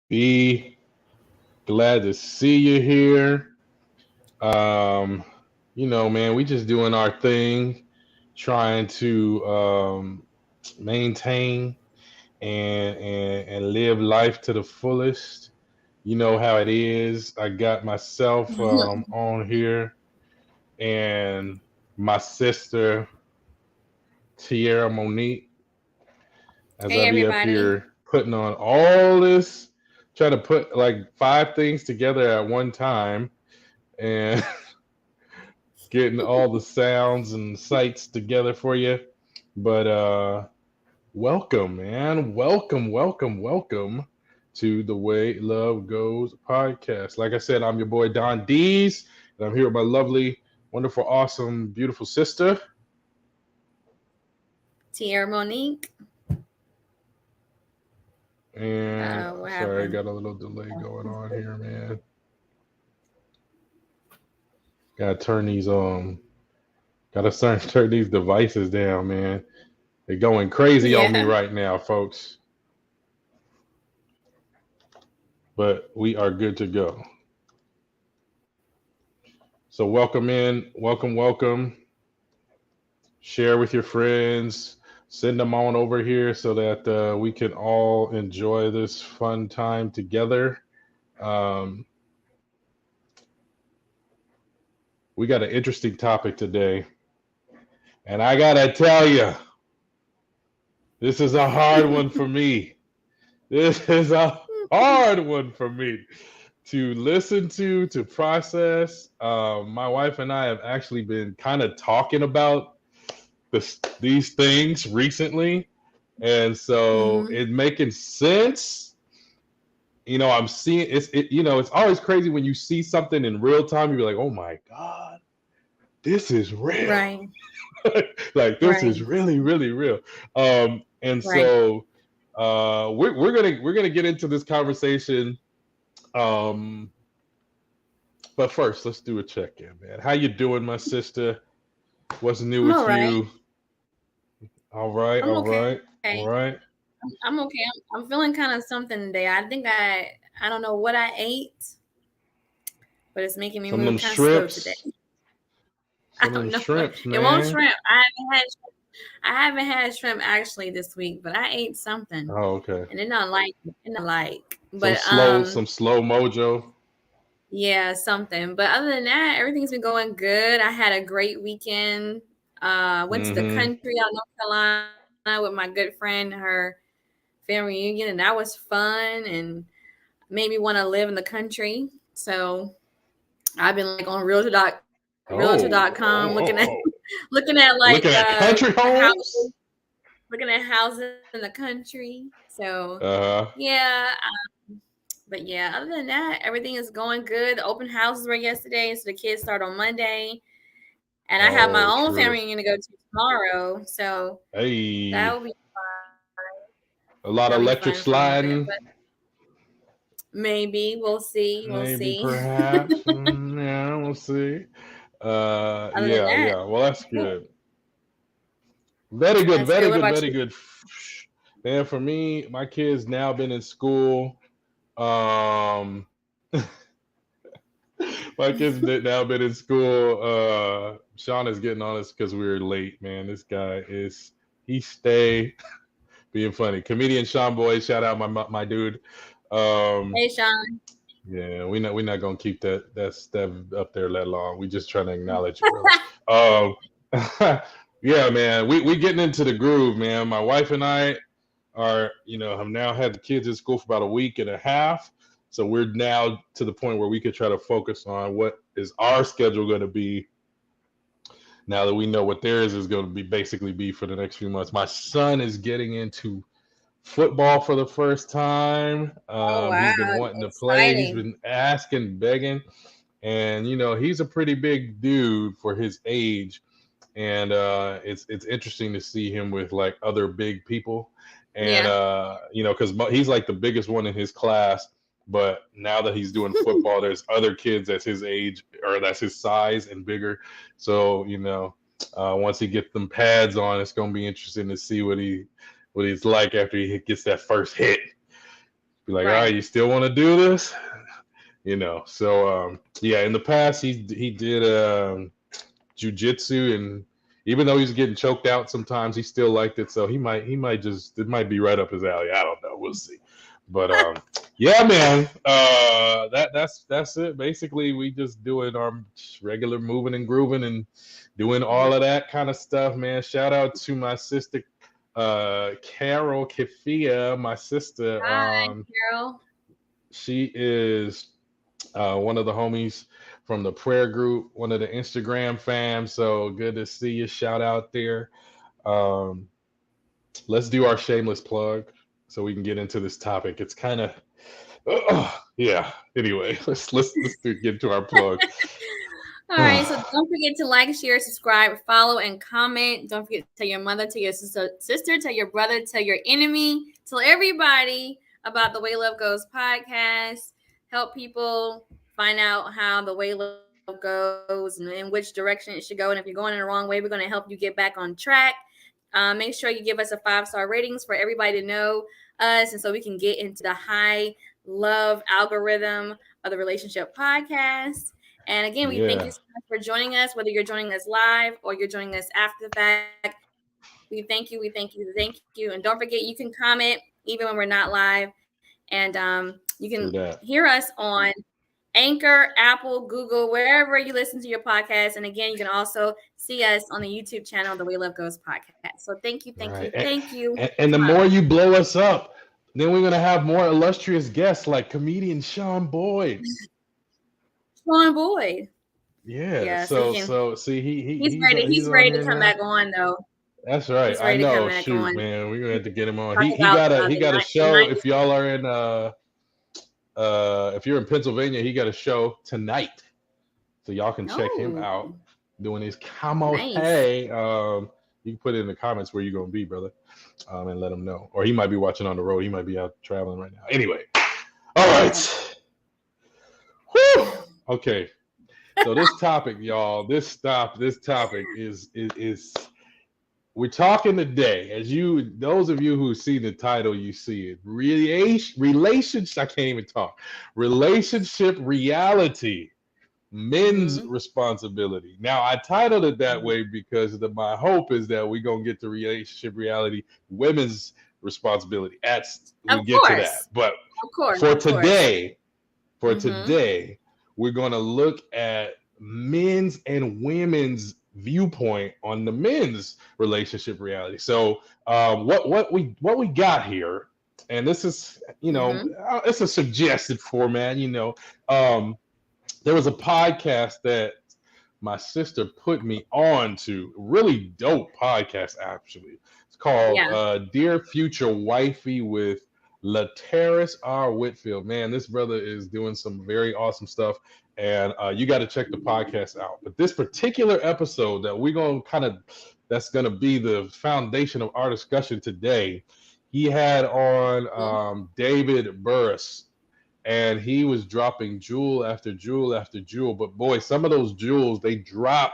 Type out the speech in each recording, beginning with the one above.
Be glad to see you here. Um, man, we just doing our thing, trying to maintain and live life to the fullest. You know how it is. I got myself on here and my sister Tierra Monique as Hey I be up everybody. here putting on all this, trying to put like five things together at one time and getting all the sounds and sights together for you. But welcome, man. Welcome to the Way Love Goes podcast. Like I said, I'm your boy Don Dees, and I'm here with my lovely, wonderful, awesome, beautiful sister. Tierra Monique. And What sorry, I happened? got a little delay going on here, man. Gotta turn these turn these devices down, man. They're going crazy on me Yeah. right now, folks. But we are good to go. So welcome. Share with your friends. Send them on over here so that we can all enjoy this fun time together. Um, we got an interesting topic today, and I gotta tell you, this is a hard one for me. This is a hard one for me to listen to process. My wife and I have actually been kind of talking about these things recently, and so hmm it's making sense. I'm seeing it's always crazy when you see something in real time. You're like, oh my god, this is real. Right. Like this is Right. really really real. And Right. so we're gonna get into this conversation. Um, but first, let's do a check in, man. How you doing, my sister? What's new I'm with all right. you? All right, I'm all okay. right, all right. I'm okay. I'm feeling kind of something today. I don't know what I ate, but it's making me Some of them move kind of slow today. shrimps, I some of them don't know. shrimps, It won't man. shrimp. I haven't had shrimp actually this week, but I ate something, Oh, okay. and it not like it not like. Some But slow, some slow mojo. Yeah, something. But other than that, everything's been going good. I had a great weekend. Went to the Mm-hmm. country out in North Carolina with my good friend, her family reunion, and that was fun and made me want to live in the country. So I've been like on Oh, realtor.com oh. looking at like Looking at country houses, homes. looking at houses in the country. So Uh-huh. yeah, but yeah, other than that, everything is going good. The open houses were yesterday, so the kids start on Monday. And I have my Oh, own family true. reunion to go to tomorrow. So that Hey, will be a lot that'll of be electric fun for a little bit. sliding. But maybe we'll see. We'll Maybe, see. perhaps. Yeah, we'll see. Other than that, Yeah. Well, that's yeah, good. Very good, that's good. very What good, about very you? good. Man, for me, my kids now been in school. Um, my kids now been in school. Sean is getting on us because we were late, man. This guy he stay being funny. Comedian Sean Boy, shout out my dude. Um, Hey, Sean. yeah, we're not gonna keep that stuff up there that long. We just trying to acknowledge you, brother. Um, yeah, man, we getting into the groove, man. My wife and I are, have now had the kids in school for about a week and a half. So we're now to the point where we could try to focus on what is our schedule going to be now that we know what theirs is going to be basically be for the next few months. My son is getting into football for the first time. Oh He's wow, been wanting to play. He's exciting. been asking, begging, and he's a pretty big dude for his age. And it's interesting to see him with like other big people, and Yeah. because he's like the biggest one in his class. But now that he's doing football, there's other kids that's his age or that's his size and bigger. So Once he gets them pads on, it's gonna be interesting to see what he's like after he gets that first hit. Be like, all right, Right. you still want to do this? So yeah, in the past he did jujitsu, and even though he's getting choked out sometimes, he still liked it. So he might just, it might be right up his alley. I don't know. We'll see. But yeah, man. That's it. Basically, we just doing our regular moving and grooving and doing all of that kind of stuff, man. Shout out to my sister, Carol Kafia, my sister. Hi, Carol. She is one of the homies from the prayer group, one of the Instagram fam. So good to see you. Shout out there. Um, let's do our shameless plug so we can get into this topic. It's kind of, yeah. Anyway, get into our plug. All right, so don't forget to like, share, subscribe, follow, and comment. Don't forget to tell your mother, tell your sister, tell your brother, tell your enemy, tell everybody about the Way Love Goes podcast. Help people find out how the way love goes and in which direction it should go. And if you're going in the wrong way, we're going to help you get back on track. Make sure you give us a 5-star ratings for everybody to know us, and so we can get into the high love algorithm of the relationship podcast. And again, we thank Yeah. you so much for joining us, whether you're joining us live or you're joining us after the fact. We thank you, we thank you, we thank you. And don't forget, you can comment even when we're not live. And you can Do that. hear us on Anchor, Apple, Google, wherever you listen to your podcast. And again, you can also see us on the YouTube channel, The Way Love Goes podcast. So thank you, thank you, Right. thank you. And the more you blow us up, then we're gonna have more illustrious guests like comedian Sean Boyd. Sean Boyd. Yeah. So he can, So see, he's on ready here to come now. back on though. That's right. He's I ready to come know. back Shoot, on. man, we're gonna have to get him on. Talk He about got a the show. 90s. If y'all are in if you're in Pennsylvania, he got a show tonight, so y'all can check him out doing his Camo Nice. Hey. You can put it in the comments where you're gonna be, brother, and let him know. Or he might be watching on the road. He might be out traveling right now. Anyway, all right. Whew. Okay. So this topic, y'all, this topic is we're talking today. As those of you who see the title, you see it. Relationship. I can't even talk. Relationship reality. Men's responsibility. Now, I titled it that way because my hope is that we're gonna get to relationship reality, women's responsibility. We get to that. But for today, we're gonna look at men's and women's viewpoint on the men's relationship reality. So what we got here, and this is it's a suggested format. There was a podcast that my sister put me on to, really dope podcast actually. It's called Dear Future Wifey with Laterris R. Whitfield. Man, this brother is doing some very awesome stuff, and you got to check the podcast out. But this particular episode that we're going to that's going to be the foundation of our discussion today, he had on David Burris, and he was dropping jewel after jewel after jewel. But boy, some of those jewels, they drop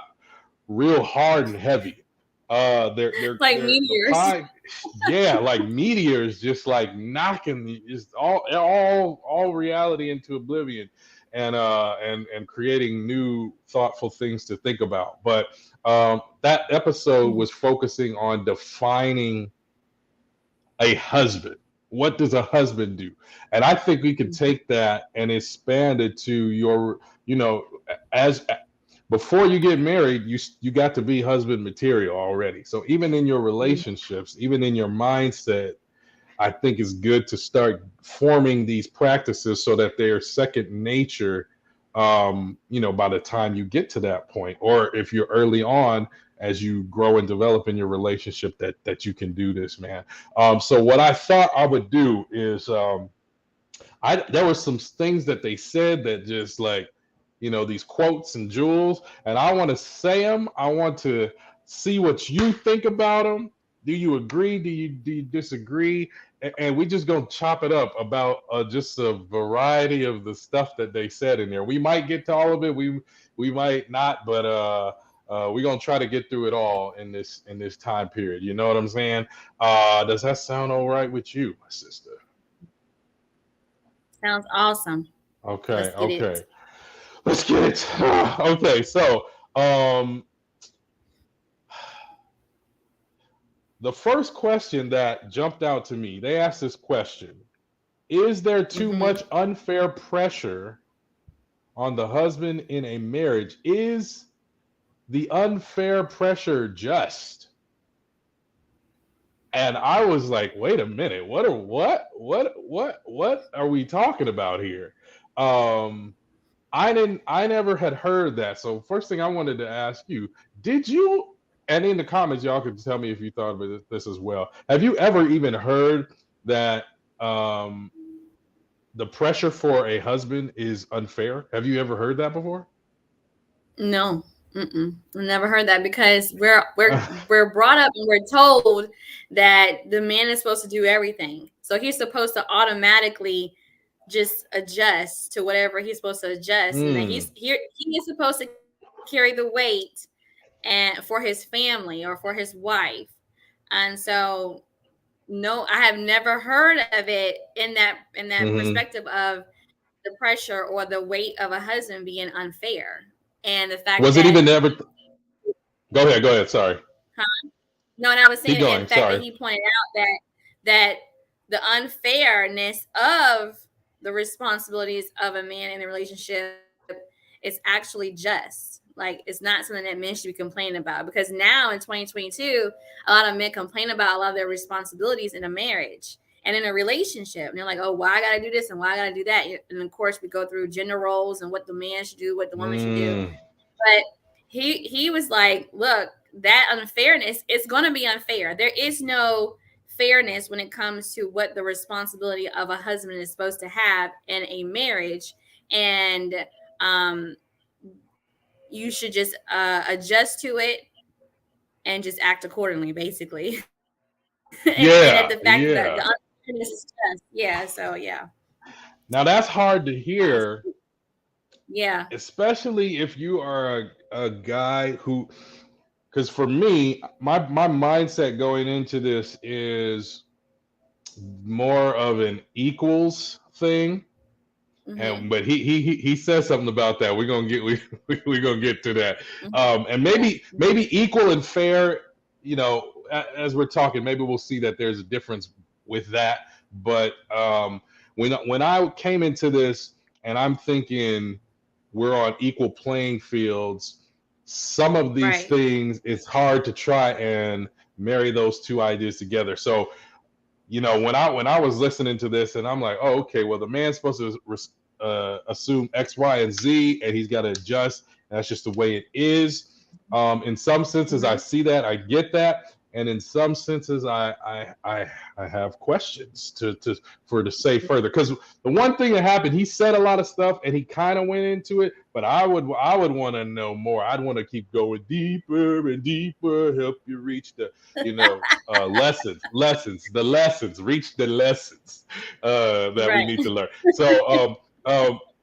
real hard and heavy. They're like meteors. Like meteors, just like knocking just all reality into oblivion, and creating new thoughtful things to think about. But that episode was focusing on defining a husband. What does a husband do? And I think we could take that and expand it to your, as before you get married, you got to be husband material already. So even in your relationships, even in your mindset, I think it's good to start forming these practices so that they're second nature, by the time you get to that point. Or if you're early on, as you grow and develop in your relationship, that you can do this, man. So what I thought I would do is, there were some things that they said that just like, these quotes and jewels, and I want to say them. I want to see what you think about them. Do you agree? Do you disagree? And we just gonna chop it up about just a variety of the stuff that they said in there. We might get to all of it. We might not, but We're gonna try to get through it all in this time period. You know what I'm saying? Does that sound all right with you, my sister? Sounds awesome. Let's Okay, get it. okay. Let's get it. Okay, so um, the first question that jumped out to me, they asked this question: is there too Mm-hmm. much unfair pressure on the husband in a marriage? Is the unfair pressure just? And I was like, wait a minute, what are we talking about here? Um, I never had heard that. So first thing I wanted to ask you, did you, and in the comments y'all could tell me if you thought of this as well. Have you ever even heard that um the pressure for a husband is unfair? Have you ever heard that before? No, never heard that because we're brought up and we're told that the man is supposed to do everything. So he's supposed to automatically just adjust to whatever he's supposed to adjust, and then Mm, he is supposed to carry the weight and for his family or for his wife. And so no, I have never heard of it in that hmm. perspective of the pressure or the weight of a husband being unfair. And the fact Was it that even ever? Go ahead. Go ahead. Sorry. no, and I was Keep saying, and going. the fact that Sorry. he pointed out that the unfairness of the responsibilities of a man in a relationship is actually just. Like, it's not something that men should be complaining about, because now in 2022, a lot of men complain about a lot of their responsibilities in a marriage and in a relationship. And they're like, oh, why I got to do this and why I got to do that. And of course, we go through gender roles and what the man should do, what the woman should do. Mm, But he was like, look, that unfairness is going to be unfair. There is no fairness when it comes to what the responsibility of a husband is supposed to have in a marriage. And um, you should just adjust to it and just act accordingly, basically. And at the yeah. fact that the Yeah. unfairness is just, yeah. So yeah, Now that's hard to uh, hear, yeah. especially if you are a guy who, because for me, my mindset going into this is more of an equals thing. Mm-hmm. And but he says something about that. We're gonna get we're gonna get to that. Mm-hmm. And Yeah. maybe equal and fair. You know, as we're talking, maybe we'll see that there's a difference with that. But when I came into this and I'm thinking we're on equal playing fields, some of these Right. things it's hard to try and marry those two ideas together. So when I was listening to this and I'm like, oh, okay, well the man's supposed to assume X, Y, and Z, and he's got to adjust. That's just the way it is. In some senses, I Mm-hmm. see that, I get that, and in some senses, I have questions to for to say further. Because the one thing that happened, he said a lot of stuff, and he kind of went into it, but I would want to know more. I'd want to keep going deeper and deeper, help you reach the lessons, reach the lessons that we Right. need to learn. So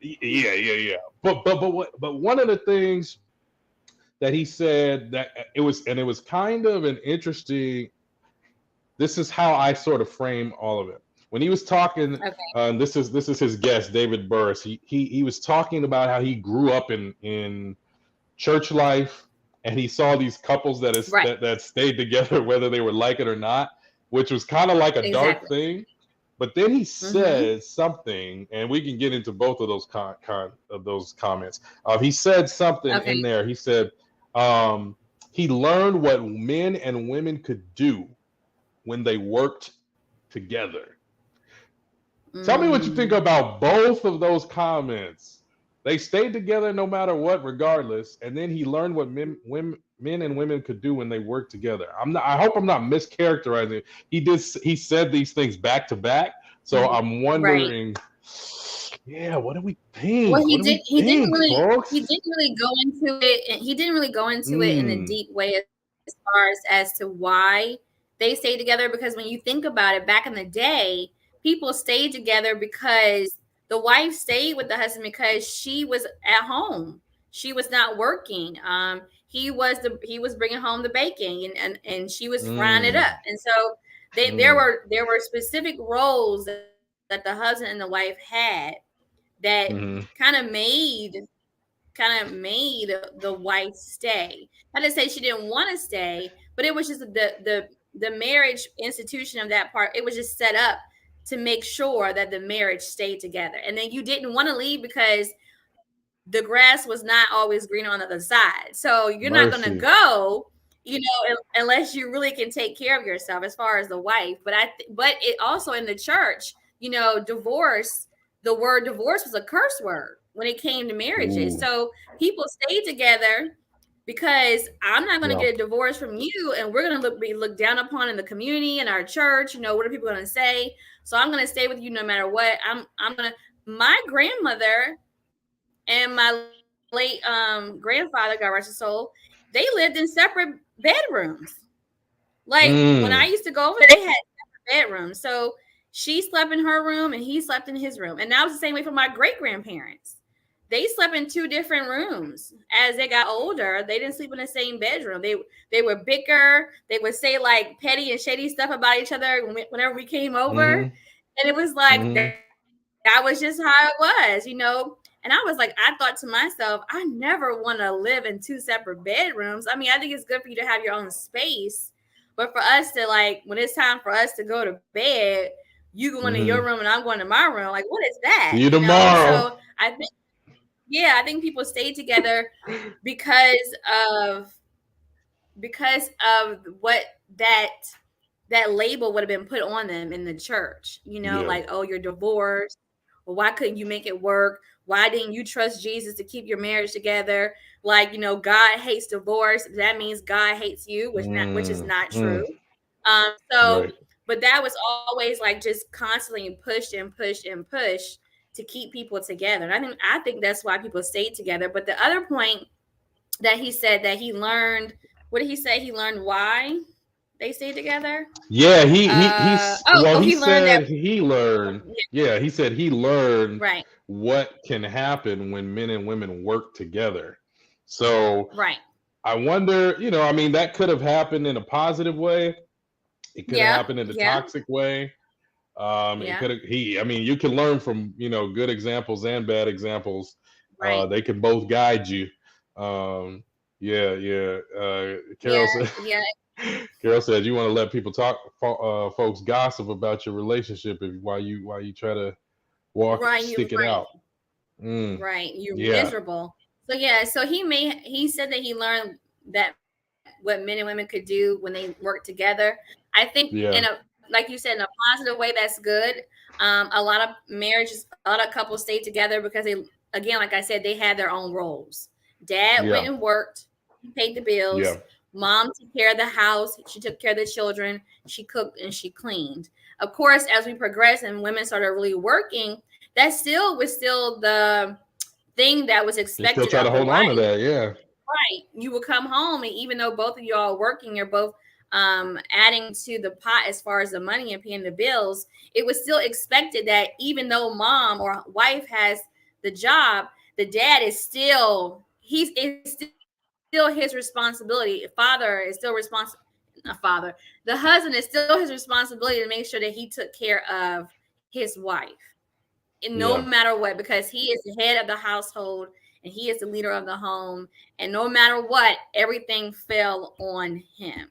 yeah. But one of the things that he said that it was kind of an interesting. This is how I sort of frame all of it. When he was talking, Okay. this is his guest, David Burris. He was talking about how he grew up in church life, and he saw these couples Right. that stayed together whether they were like it or not, which was kind of like a dark Exactly. thing. But then he Mm-hmm. says something, and we can get into both of those of those comments. He said something Okay. in there. He said um, he learned what men and women could do when they worked together. Tell me what you think Mm. about both of those comments. They stayed together no matter what, regardless, and then he learned what men and women could do when they worked together. I hope I'm not mischaracterizing it. He said these things back to back. So Mhm. I'm Right. wondering, yeah, what do we Well, think? What do we think, he folks? didn't really go into it, and he didn't really go into it in a Mm, deep way as far as to why they stayed together. Because when you think about it, back in the day, people stayed together because the wife stayed with the husband because she was at home. She was not working. he was bringing home the bacon, and she was frying it Mm, up. And so mm, there were specific roles that the husband and the wife had that mm-hmm. kind of made the wife stay. I didn't say she didn't want to stay, but it was just the marriage institution of that part. It was just set up to make sure that the marriage stayed together. And then you didn't want to leave because the grass was not always green on the other side. So you're not going to Mercy. go, unless you really can take care of yourself as far as the wife. But it also in the church, divorce, the word divorce was a curse word when it came to marriages. Ooh. So people stayed together because I'm not going to Yeah. get a divorce from you, and we're going to be looked down upon in the community, in our church. What are people going to say? So I'm going to stay with you no matter what. I'm going to. My grandmother and my late grandfather, God rest his soul, they lived in separate bedrooms. Like when I Mm, used to go over there, they had separate bedrooms. So she slept in her room and he slept in his room. And that was the same way for my great grandparents. They slept in two different rooms. As they got older, they didn't sleep in the same bedroom. They would bicker. They would say like petty and shady stuff about each other whenever we came over. mm-hmm. And it was like Mm-hmm. that was just how it was. And I was like, I thought to myself, I never want to live in two separate bedrooms. I mean, I think it's good for you to have your own space, but for us to like, when it's time for us to go to bed, you going in your Mm-hmm. room and I'm going to my room. Like, what is that? See you tomorrow. So I think people stay together because of what that that label would have been put on them in the church. Yeah. Like, oh, you're divorced. Well, why couldn't you make it work? Why didn't you trust Jesus to keep your marriage together? Like, God hates divorce. That means God hates you, which is Mm, not mm, true. So, right. but that was always like just constantly pushed and pushed and pushed to keep people together. And I think that's why people stayed together. But the other point that he said that he learned, what did he say? He learned why they stayed together. Yeah, he's well, Oh, he he learned that. said he learned. Yeah, he said he learned Right, what can happen when men and women work together. So right. I wonder, I mean, that could have happened in a positive way. It could have Yeah, happened in a yeah, toxic way. It yeah. could have I mean, you can learn from, good examples and bad examples. Right. They can both guide you. Um, yeah, yeah. Yeah, Carol said yeah. Carol said you want to let people talk, folks gossip about your relationship while you try to Right. You stick it right. out. Mm, Right. You're yeah, miserable. So yeah, so he said that he learned that what men and women could do when they work together. I think yeah, like you said, in a positive way, that's good. A lot of marriages, a lot of couples stay together because they, again, like I said, they had their own roles. Dad went yeah, and worked, he paid the bills. yeah. Mom took care of the house, she took care of the children, she cooked and she cleaned. Of course, as we progressed and women started really working, that still was still the thing that was They still expected try to of the hold on to wife. that. Yeah, Right. You would come home, and even though both of y'all are working, you're both adding to the pot as far as the money and paying the bills, it was still expected that even though mom or wife has the job, the dad is still it's still his responsibility. Father is still responsible. Not father. The husband is still his responsibility to make sure that he took care of his wife, no yeah, matter what, because he is the head of the household and he is the leader of the home. And no matter what, everything fell on him.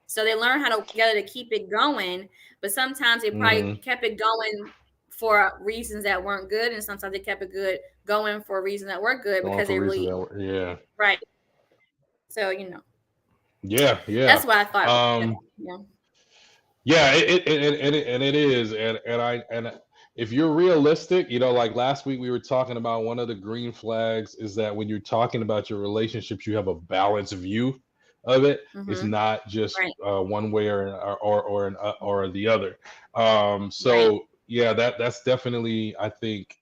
So they learned how to together to keep it going, but sometimes they probably hmm kept it going for reasons that weren't good, and sometimes they kept it good going for reasons that were good going because for they reasons really that were, yeah, right. So yeah, yeah. that's what I thought. Um, Yeah. Yeah, and it is, and if you're realistic, like last week we were talking about one of the green flags is that when you're talking about your relationships, you have a balanced view of it. It's Mm-hmm. not just Right. one way or the other. Right. So yeah, that's definitely I think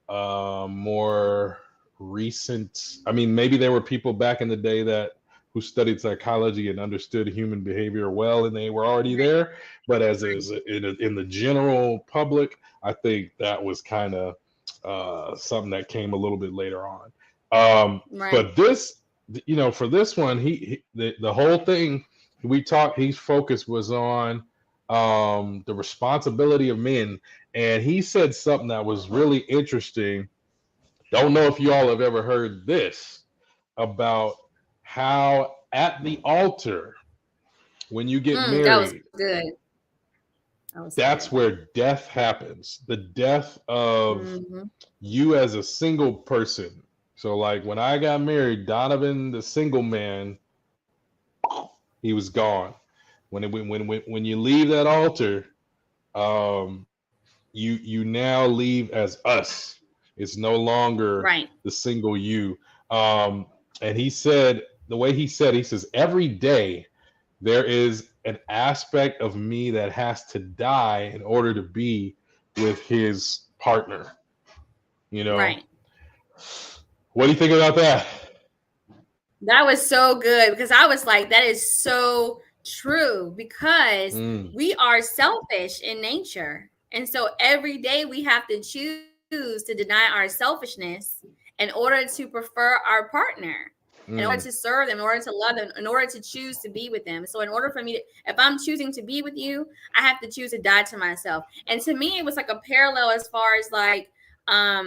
more recent. I mean, maybe there were people back in the day that who studied psychology and understood human behavior well, and they were already Right. there. But as Right. is in the general public, I think that was kind of something that came a little bit later on. Right. But this for this one, the whole thing his focus was on the responsibility of men, and he said something that was really interesting. Don't know if you all have ever heard this about how at the altar when you get That was married, good. That was that's good. where death happens. The death of you as a single person. So like when I got married, Donovan, the single man, he was gone. When you leave that altar, you now leave as us. It's no longer Right. the single you. And he said the way he says every day there is an aspect of me that has to die in order to be with his partner. You know, Right. what do you think about that? That was so good because I was like, that is so true because we are selfish in nature. And so every day we have to choose to deny our selfishness in order to prefer our partner, in order to serve them, in order to love them, in order to choose to be with them. So in order for me to, if I'm choosing to be with you, I have to choose to die to myself. And to me, it was like a parallel as far as like, our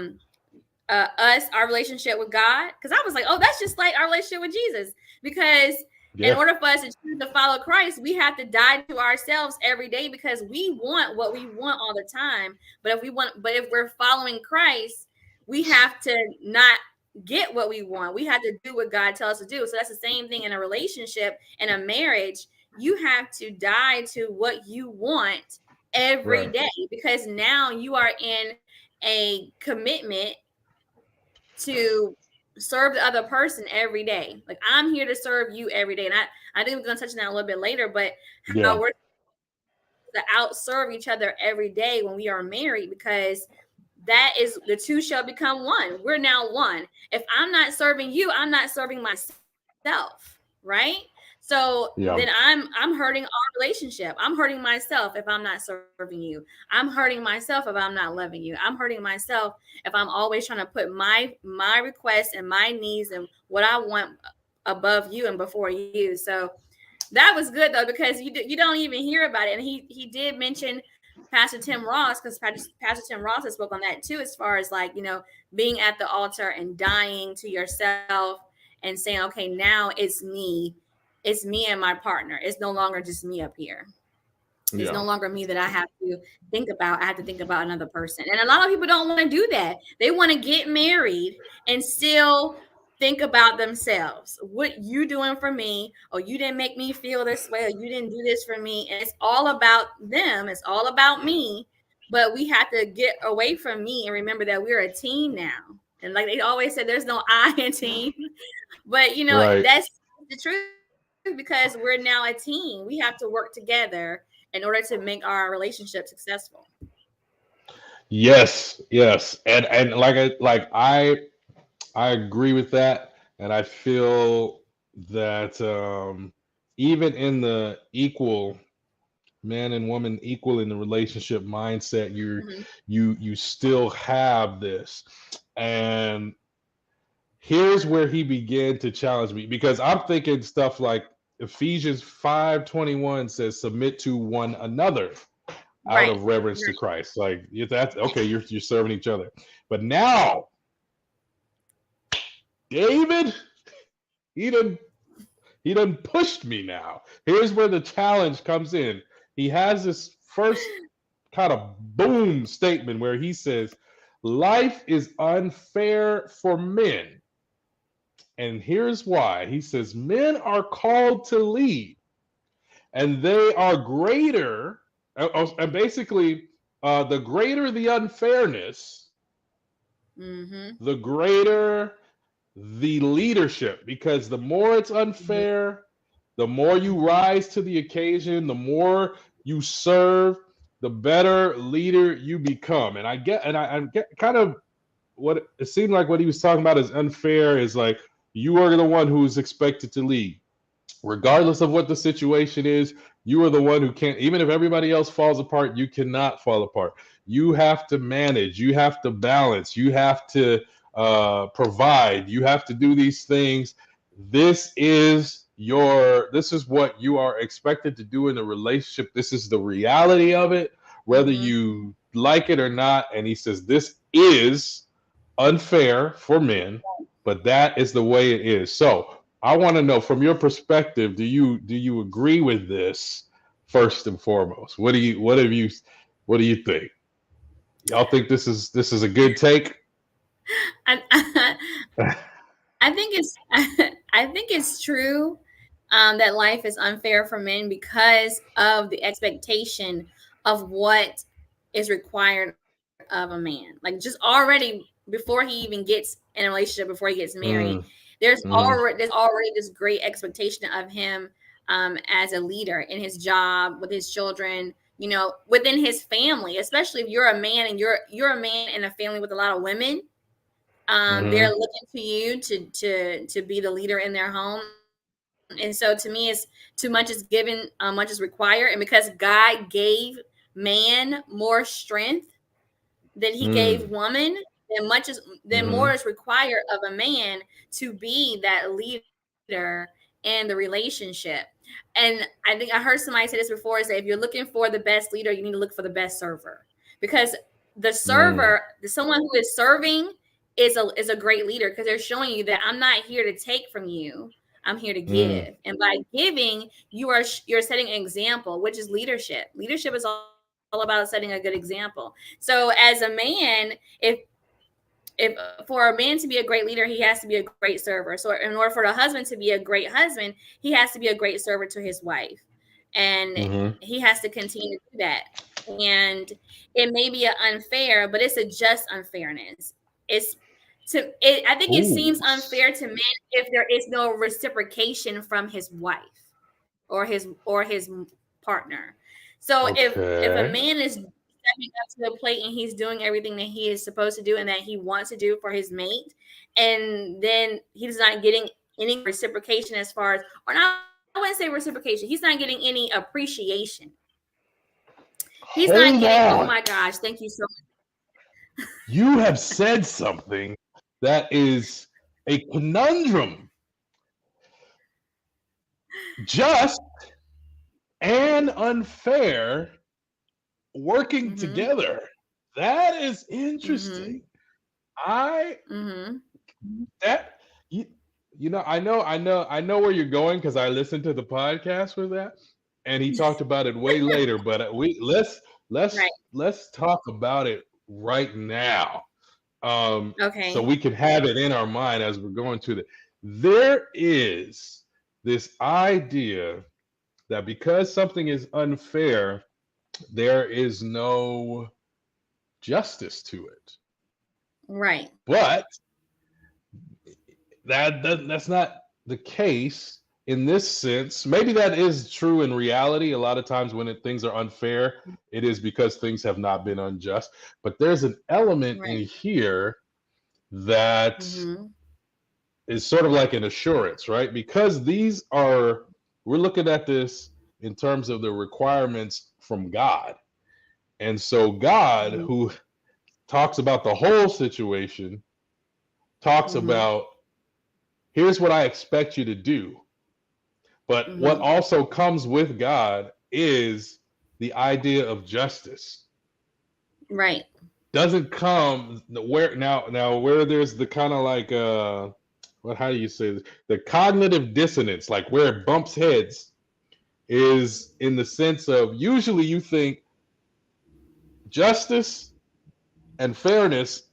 relationship with God, because I was like, oh, that's just like our relationship with Jesus. Because in order for us to choose to follow Christ, we have to die to ourselves every day because we want what we want all the time. But if we're following Christ, we have to not get what we want. We have to do what God tells us to do. So that's the same thing in a relationship, in a marriage. You have to die to what you want every day because now you are in a commitment to serve the other person every day. Like I'm here to serve you every day. And I think we're going to touch on that a little bit later, but how we're to outserve each other every day when we are married, because that is the two shall become one. We're now one. If I'm not serving you, I'm not serving myself, right? So then I'm hurting our relationship. I'm hurting myself if I'm not serving you. I'm hurting myself if I'm not loving you. I'm hurting myself if I'm always trying to put my requests and my needs and what I want above you and before you. So that was good though, because you don't even hear about it. And he did mention Pastor Tim Ross, because Pastor Tim Ross has spoke on that too, as far as like, being at the altar and dying to yourself and saying, okay, now it's me and my partner. It's no longer just me up here. It's no longer me that I have to think about. I have to think about another person. And a lot of people don't want to do that. They want to get married and still think about themselves. What you doing for me? Or you didn't make me feel this way, or you didn't do this for me. And it's all about them. It's all about me. But we have to get away from me and remember that we're a team now. And like they always said, there's no I in team. But that's the truth, because we're now a team. We have to work together in order to make our relationship successful. Yes, and I agree with that, and I feel that even in the equal man and woman equal in the relationship mindset, you still have this. And here's where he began to challenge me, because I'm thinking stuff like Ephesians 5:21 says, submit to one another out of reverence to Christ. Like that's okay, you're serving each other. But now David, he done pushed me now. Here's where the challenge comes in. He has this first kind of boom statement where he says, life is unfair for men. And here's why. He says, men are called to lead, and they are greater. And basically, the greater the unfairness, the greater the leadership. Because the more it's unfair, the more you rise to the occasion, the more you serve, the better leader you become. And I get kind of what it seemed like what he was talking about is unfair is like, you are the one who's expected to lead. Regardless of what the situation is, you are the one who can't, even if everybody else falls apart, you cannot fall apart. You have to manage, you have to balance, you have to provide, you have to do these things. this is what you are expected to do in a relationship. This is the reality of it, whether you like it or not. And he says this is unfair for men, but that is the way it is. So I want to know, from your perspective, do you agree with this first and foremost? What do you think? Y'all think this is a good take? I think it's true that life is unfair for men because of the expectation of what is required of a man. Like, just already before he even gets in a relationship, before he gets married, there's already this great expectation of him as a leader in his job, with his children, within his family. Especially if you're a man and you're a man in a family with a lot of women. They're looking to you to be the leader in their home. And so to me, it's too much is given, much is required. And because God gave man more strength than he gave woman, then more is required of a man to be that leader in the relationship. And I think I heard somebody say this before, is that if you're looking for the best leader, you need to look for the best server. Because someone who is serving is a great leader, because they're showing you that I'm not here to take from you. I'm here to give. And by giving, you're setting an example, which is leadership. Leadership is all about setting a good example. So as a man, if for a man to be a great leader, he has to be a great server. So in order for the husband to be a great husband, he has to be a great server to his wife. And he has to continue to do that. And it may be unfair, but it's a just unfairness. I think it seems unfair to men if there is no reciprocation from his wife or his partner. So if a man is stepping up to the plate and he's doing everything that he is supposed to do and that he wants to do for his mate, and then he's not getting any reciprocation, as far as, or not, I wouldn't say reciprocation, he's not getting any appreciation. He's not getting, oh my gosh, thank you so much. You have said something that is a conundrum. Just and unfair working together. That is interesting. I know where you're going, because I listened to the podcast with that, and he talked about it way later. But let's talk about it right now. Okay. So we can have it in our mind as we're going to there is this idea that because something is unfair, there is no justice to it. Right. But that's not the case in this sense. Maybe that is true in reality. A lot of times when things are unfair, it is because things have not been unjust. But there's an element in here that is sort of like an assurance, right? Because we're looking at this in terms of the requirements from God. And so God, who talks about the whole situation, talks about, here's what I expect you to do. But what also comes with God is the idea of justice. Right. Doesn't come where there's the kind of like how do you say this? The cognitive dissonance, like where it bumps heads, is in the sense of, usually you think justice and fairness,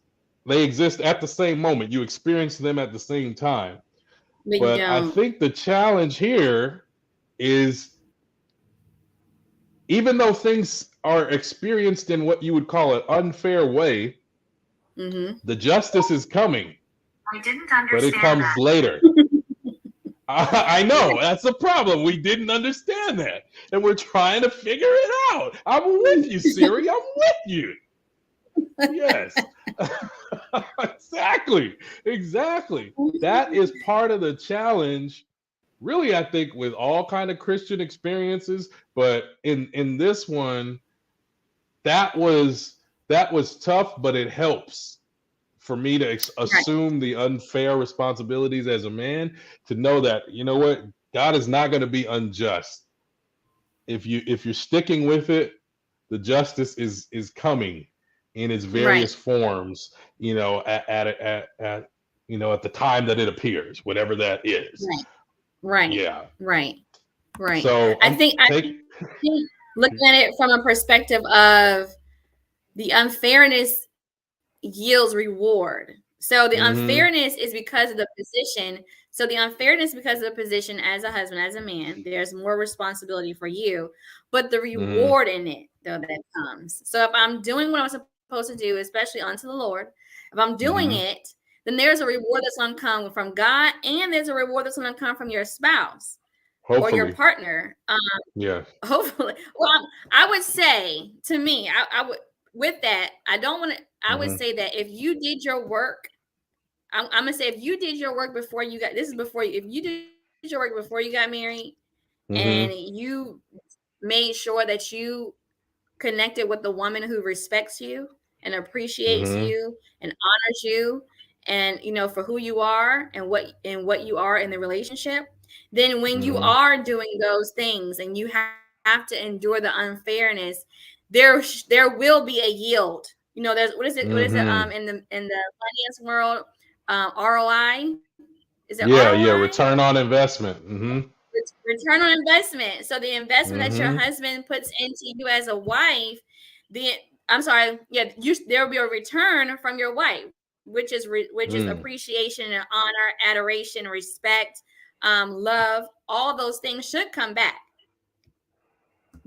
they exist at the same moment. You experience them at the same time. But I think the challenge here is, even though things are experienced in what you would call an unfair way, the justice is coming. I didn't understand, but it comes later. I know, that's the problem. We didn't understand that, and we're trying to figure it out. I'm with you, Siri. I'm with you. Yes. Exactly. That is part of the challenge, really, I think, with all kind of Christian experiences. But in this one, that was tough, but it helps for me to Right. assume the unfair responsibilities as a man, to know that, you know what, God is not going to be unjust. If you're sticking with it, the justice is coming in its Right. various forms, at at the time that it appears, whatever that is. Right. Right. Yeah. Right. Right. So I I'm think I take. think looking at it from a perspective of the unfairness yields reward. So the Mm-hmm. unfairness is because of the position. So the unfairness because of the position as a husband, as a man, there's more responsibility for you, but the Mm-hmm. reward in it though that comes. So if I'm doing what I'm supposed to do, especially unto the Lord, if I'm doing Mm-hmm. it, then there's a reward that's going to come from God, and there's a reward that's going to come from your spouse or your Hopefully. partner. Yeah. Hopefully, well, I would say to me, I would with that. I don't want to. I would Mm-hmm. say that if you did your work, I'm gonna say if you did your work before you got this is before you. If you did your work before you got married, and Mm-hmm. you made sure that you connected with the woman who respects you and appreciates Mm-hmm. you and honors you, and for who you are and what you are in the relationship, then when you Mm-hmm. are doing those things and you have to endure the unfairness, there will be a yield. There's what is it Mm-hmm. in the finance world, ROI. Is it Yeah, ROI? yeah. Return on investment. Mm-hmm. Return on investment. So the investment that your Mm-hmm. husband puts into you as a wife, the I'm sorry, yeah, there will be a return from your wife, which is Mm. appreciation and honor, adoration, respect, love. All those things should come back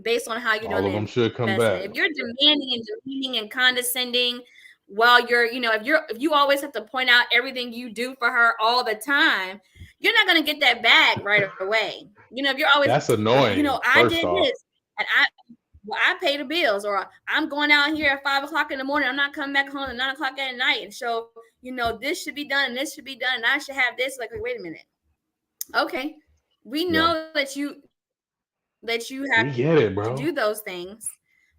based on how you're doing All of the them should come investment. back. If you're demanding and demeaning and condescending while if you always have to point out everything you do for her all the time, you're not going to get that bag right away. If you're always, That's well, annoying. I did First off, this and I pay the bills, or I'm going out here at 5 o'clock in the morning. I'm not coming back home at 9 o'clock at night. And so, this should be done and this should be done. And I should have this. Like, wait a minute. Okay. We yeah, know that you have to we do get it, those bro. things,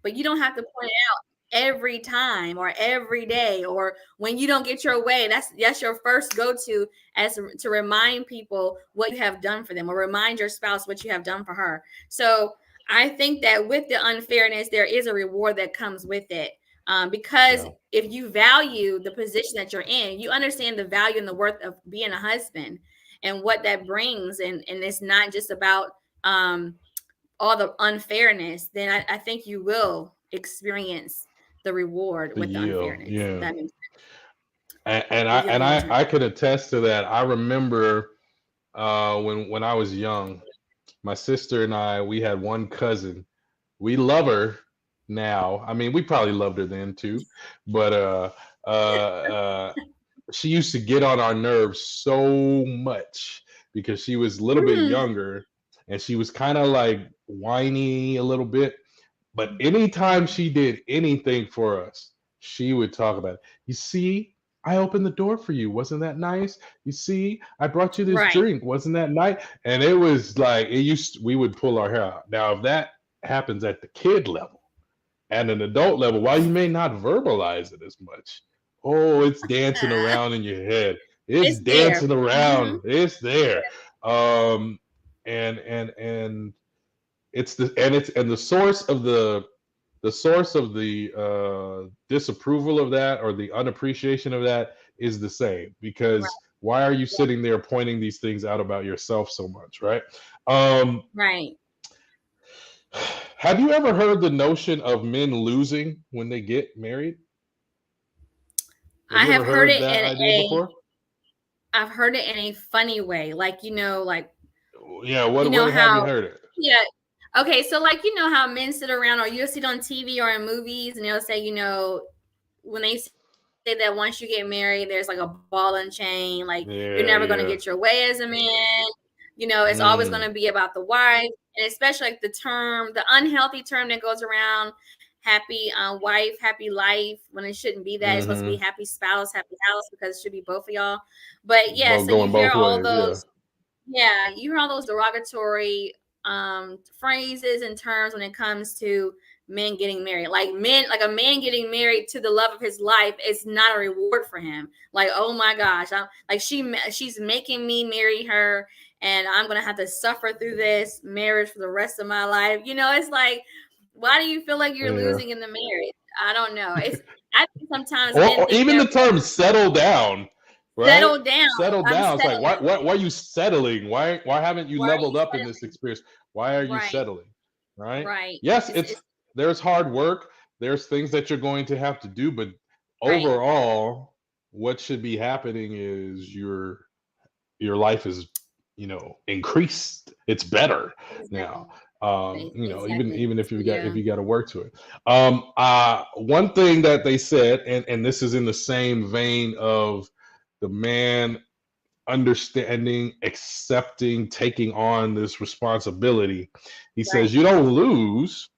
but you don't have to point it out every time or every day, or when you don't get your way. That's your first go-to, as to remind people what you have done for them, or remind your spouse what you have done for her. So I think that with the unfairness, there is a reward that comes with it. Because Yeah, if you value the position that you're in, you understand the value and the worth of being a husband and what that brings, and it's not just about all the unfairness, then I think you will experience the reward the with the yield. unfairness. Yeah, That means and the I yield and and the I return. I could attest to that. I remember when I was young, my sister and I, we had one cousin. We love her now. I mean, we probably loved her then too, but uh, she used to get on our nerves so much because she was a little bit Mm, younger and she was kind of like whiny a little bit. But anytime she did anything for us, she would talk about it. You see, I opened the door for you. Wasn't that nice? You see, I brought you this right. drink. Wasn't that nice? And it was like we would pull our hair out. Now, if that happens at the kid level, at an adult level, while you may not verbalize it as much, oh, it's dancing around in your head. It's It's there. dancing Hmm. around. It's there. Um, and it's the source of the disapproval of that, or the unappreciation of that, is the same, Right. because why are you sitting there pointing these things out about yourself so much, right? Um, Right. have you ever heard the notion of men losing when they get married? Have I you have ever heard heard it that in idea a before? I've heard it in a funny way. Like, Yeah, you what know what have you how heard it? yeah. Okay, so like how men sit around, or you'll see it on TV or in movies, and they'll say, when they say that once you get married, there's like a ball and chain, like you're never going to Yeah, get your yeah. way as a man. It's always going to be Mm, about the wife, and especially like the unhealthy term that goes around, happy wife, happy life, when it shouldn't be that. It's supposed to be mm-hmm. happy spouse, happy house, because it should be both of y'all. But yeah, Both so you going hear both all ways. Yeah. those, yeah, you hear all those derogatory phrases and terms when it comes to men getting married. Like a man getting married to the love of his life is not a reward for him. Like, oh my gosh, she's making me marry her, and I'm gonna have to suffer through this marriage for the rest of my life. It's like, why do you feel like you're Yeah. losing in the marriage? I don't know. I think sometimes men Or think even they're the term settle down, right? settled down. Settle I'm down. It's like, settling. why are you settling? Why haven't you Why are leveled you up in settling? this experience? Why are you Right, settling? Right? right. Yes, It's there's hard work. There's things that you're going to have to do, but right. overall, what should be happening is your life is, increased. It's better now. Exactly. Even Exactly. even if Yeah. you got to work to it. One thing that they said, and this is in the same vein of the man understanding, accepting, taking on this responsibility. He Right. says, you don't lose.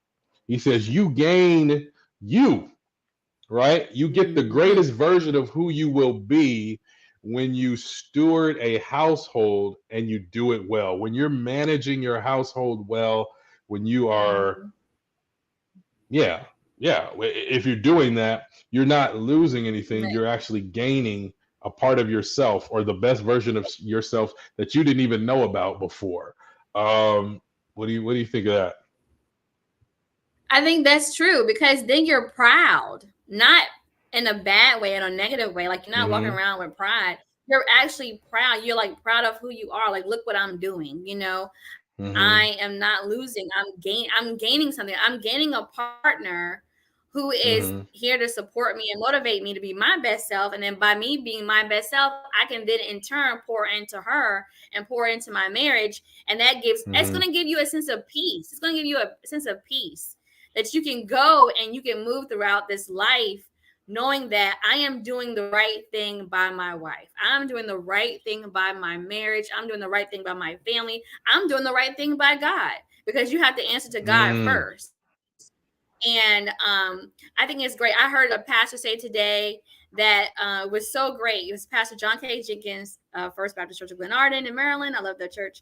He says, you gain you, right? You get the Hmm. greatest version of who you will be when you steward a household and you do it well. When you're managing your household well, when you are, Hmm. yeah, yeah. If you're doing that, you're not losing anything. You're actually gaining a part of yourself or the best version of yourself that you didn't even know about before. What do you think of that? I think that's true because then you're proud, not in a bad way, in a negative way. Like, you're not walking Mm-hmm. around with pride. You're actually proud. You're like proud of who you are. Like, look what I'm doing. I Mm-hmm. am not losing. I'm gaining something. I'm gaining a partner who is Mm-hmm. here to support me and motivate me to be my best self. And then by me being my best self, I can then in turn pour into her and pour into my marriage. And that's Mm-hmm. going to give you a sense of peace. It's going to give you a sense of peace that you can go and you can move throughout this life knowing that I am doing the right thing by my wife. I'm doing the right thing by my marriage. I'm doing the right thing by my family. I'm doing the right thing by God, because you have to answer to God Mm. first. And I think it's great. I heard a pastor say today that was so great. It was Pastor John K. Jenkins, First Baptist Church of Glenarden in Maryland. I love that church.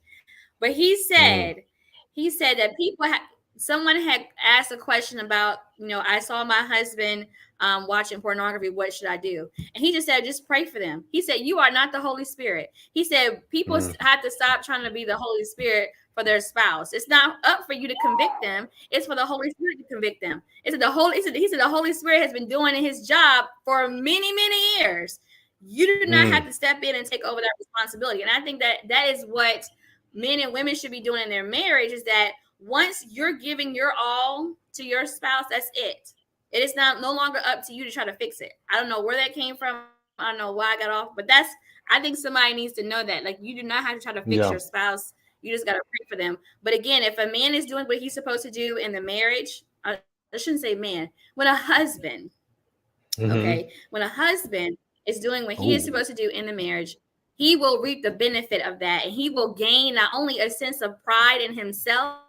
But Mm. he said that someone had asked a question about, I saw my husband watching pornography. What should I do? And he just said, just pray for them. He said, you are not the Holy Spirit. He said, people Mm. have to stop trying to be the Holy Spirit for their spouse. It's not up for you to convict them. It's for the Holy Spirit to convict them. He said the Holy Spirit has been doing his job for many, many years. You do not have Mm. to step in and take over that responsibility. And I think that is what men and women should be doing in their marriage, is that once you're giving your all to your spouse, that's it. It is no longer up to you to try to fix it. I don't know where that came from. I don't know why I got off, but I think somebody needs to know that. Like, you do not have to try to fix your Yeah. spouse. You just got to pray for them. But again, if a man is doing what he's supposed to do in the marriage, I shouldn't say man, when a husband, okay, Mm-hmm. when a husband is doing what he is Oh. supposed to do in the marriage, he will reap the benefit of that, and he will gain not only a sense of pride in himself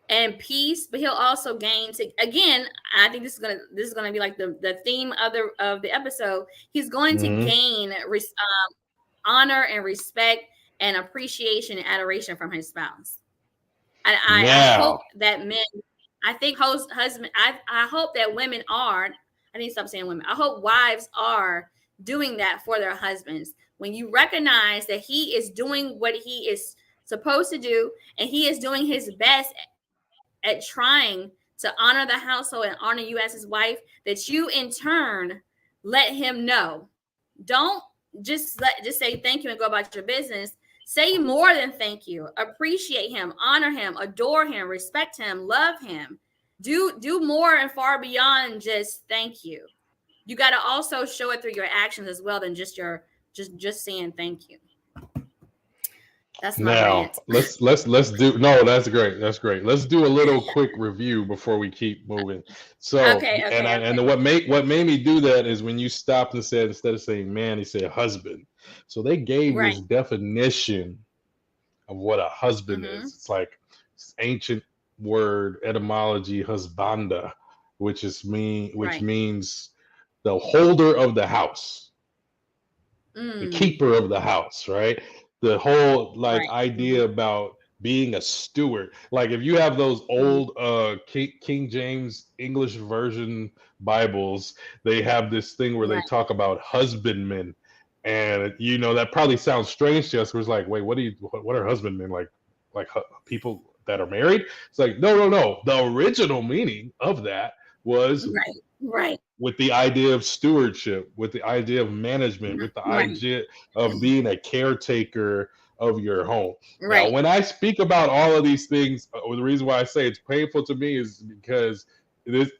and peace, but he'll also gain to, again, I think this is gonna be like the theme of the episode. He's going to Mm-hmm. gain honor and respect and appreciation and adoration from his spouse. I Now. hope that men, I think husband, I hope that women are, I need to stop saying women. I hope wives are doing that for their husbands. When you recognize that he is doing what he is supposed to do, and he is doing his best at trying to honor the household and honor you as his wife, that you in turn let him know. Don't just say thank you and go about your business. Say more than thank you. Appreciate him, honor him, adore him, respect him, love him. Do more and far beyond just thank you. You got to also show it through your actions as well than just saying thank you. That's my Now rant. let's do no, that's great. That's great. Let's do a little quick review before we keep moving. So, Okay, okay, okay. what made me do that is when you stopped and said, instead of saying man, he said husband. So they gave Right. this definition of what a husband Mm-hmm. is. It's like this ancient word etymology husbanda, which Right. means the holder of the house, the Mm. keeper of the house, right? The whole like Right. idea Mm-hmm. about being a steward. Like if you have those Mhm. old King James English version Bibles, they have this thing where they Right. talk about husbandmen. And that probably sounds strange to us. We're like, wait, what are husbandmen like people that are married? It's like, no. The original meaning of that was Right. Right. with the idea of stewardship, with the idea of management, with the Right. idea of being a caretaker of your home. Now, Right. when I speak about all of these things, the reason why I say it's painful to me is because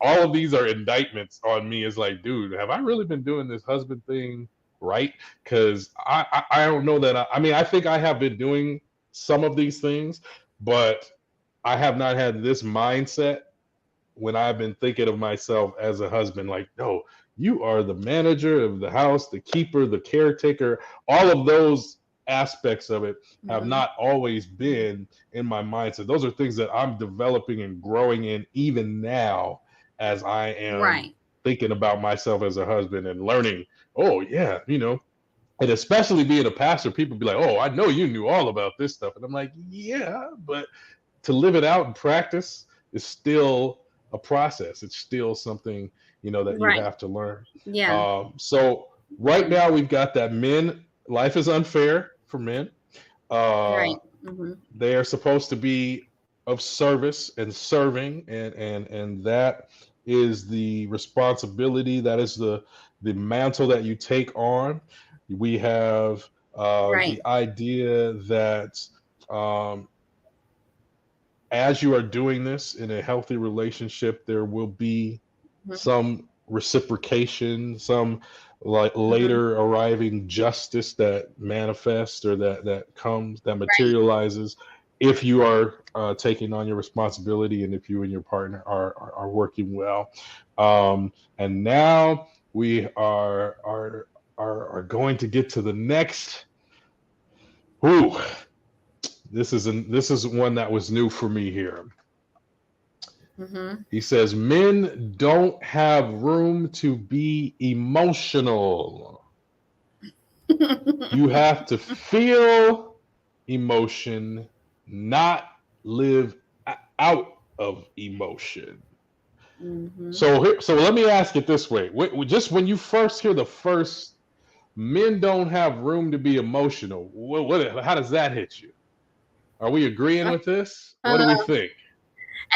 all of these are indictments on me. It's like, dude, have I really been doing this husband thing right? Because I don't know that. I mean, I think I have been doing some of these things, but I have not had this mindset when I've been thinking of myself as a husband, like, no, you are the manager of the house, the keeper, the caretaker. All of those aspects of it have Mhm. not always been in my mindset. Those are things that I'm developing and growing in even now as I am Right. thinking about myself as a husband and learning, oh, yeah, and especially being a pastor, people be like, oh, I know you knew all about this stuff. And I'm like, yeah, but to live it out in practice is still a process. It's still something that you Right. have to learn. Yeah. So right now we've got that men. Life is unfair for men. Uh, Right. Hmm. they are supposed to be of service and serving, and that is the responsibility. That is the mantle that you take on. We have Right. the idea that um, as you are doing this in a healthy relationship, there will be Hmm. some reciprocation, some like Hmm. later arriving justice that manifests or that comes, that Right. materializes if you are taking on your responsibility and if you and your partner are working well. And now we are going to get to the next. Ooh, this is one that was new for me here. Hmm. He says men don't have room to be emotional. You have to feel emotion, not live out of emotion. Hmm. So let me ask it this way: just when you first hear the first "men don't have room to be emotional," how does that hit you? Are we agreeing with this? What do we Uh, think?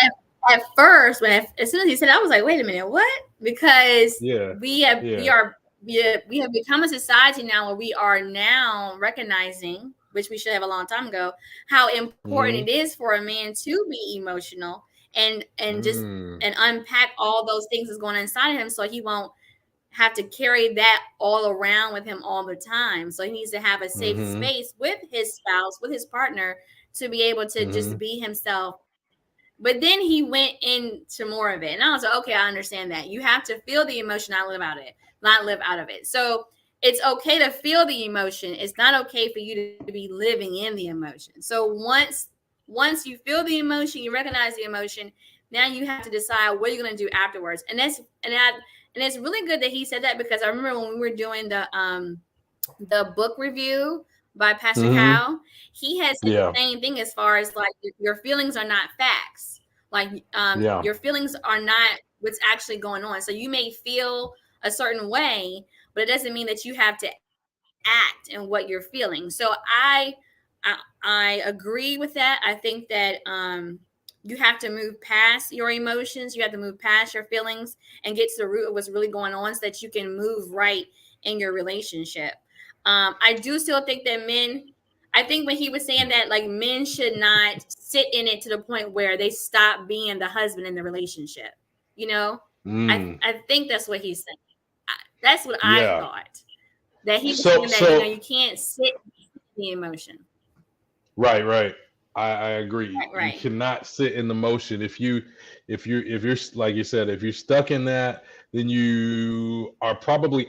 at, at first, as soon as he said, it, I was like, "Wait a minute, what?" Because Yeah, we have we yeah. are we have become a society now where we are now recognizing, which we should have a long time ago, how important Mm-hmm. it is for a man to be emotional and just Mm, and unpack all those things that's going on inside of him, so he won't have to carry that all around with him all the time. So he needs to have a safe mm-hmm. space with his spouse, with his partner, to be able to Mm-hmm. just be himself. But then he went into more of it. And I was like, okay, I understand that. You have to feel the emotion, not live out of it, not live out of it. So it's okay to feel the emotion. It's not okay for you to be living in the emotion. So once you feel the emotion, you recognize the emotion, now you have to decide what you're gonna do afterwards. And it's really good that he said that, because I remember when we were doing the book review by Pastor Mm-hmm. Cal, he had said Yeah. the same thing as far as like your feelings are not facts. Like Yeah. your feelings are not what's actually going on. So you may feel a certain way, but it doesn't mean that you have to act in what you're feeling. So I agree with that. I think that you have to move past your emotions. You have to move past your feelings and get to the root of what's really going on, so that you can move right in your relationship. I do still think that men. I think when he was saying that, like, men should not sit in it to the point where they stop being the husband in the relationship. You know, Mm. I think that's what he's saying. That's what I Yeah. thought. That he was So saying that, so you can't sit in the emotion. right. I agree. Right, You right, cannot sit in the motion. If you're like you said, if you're stuck in that, then you're probably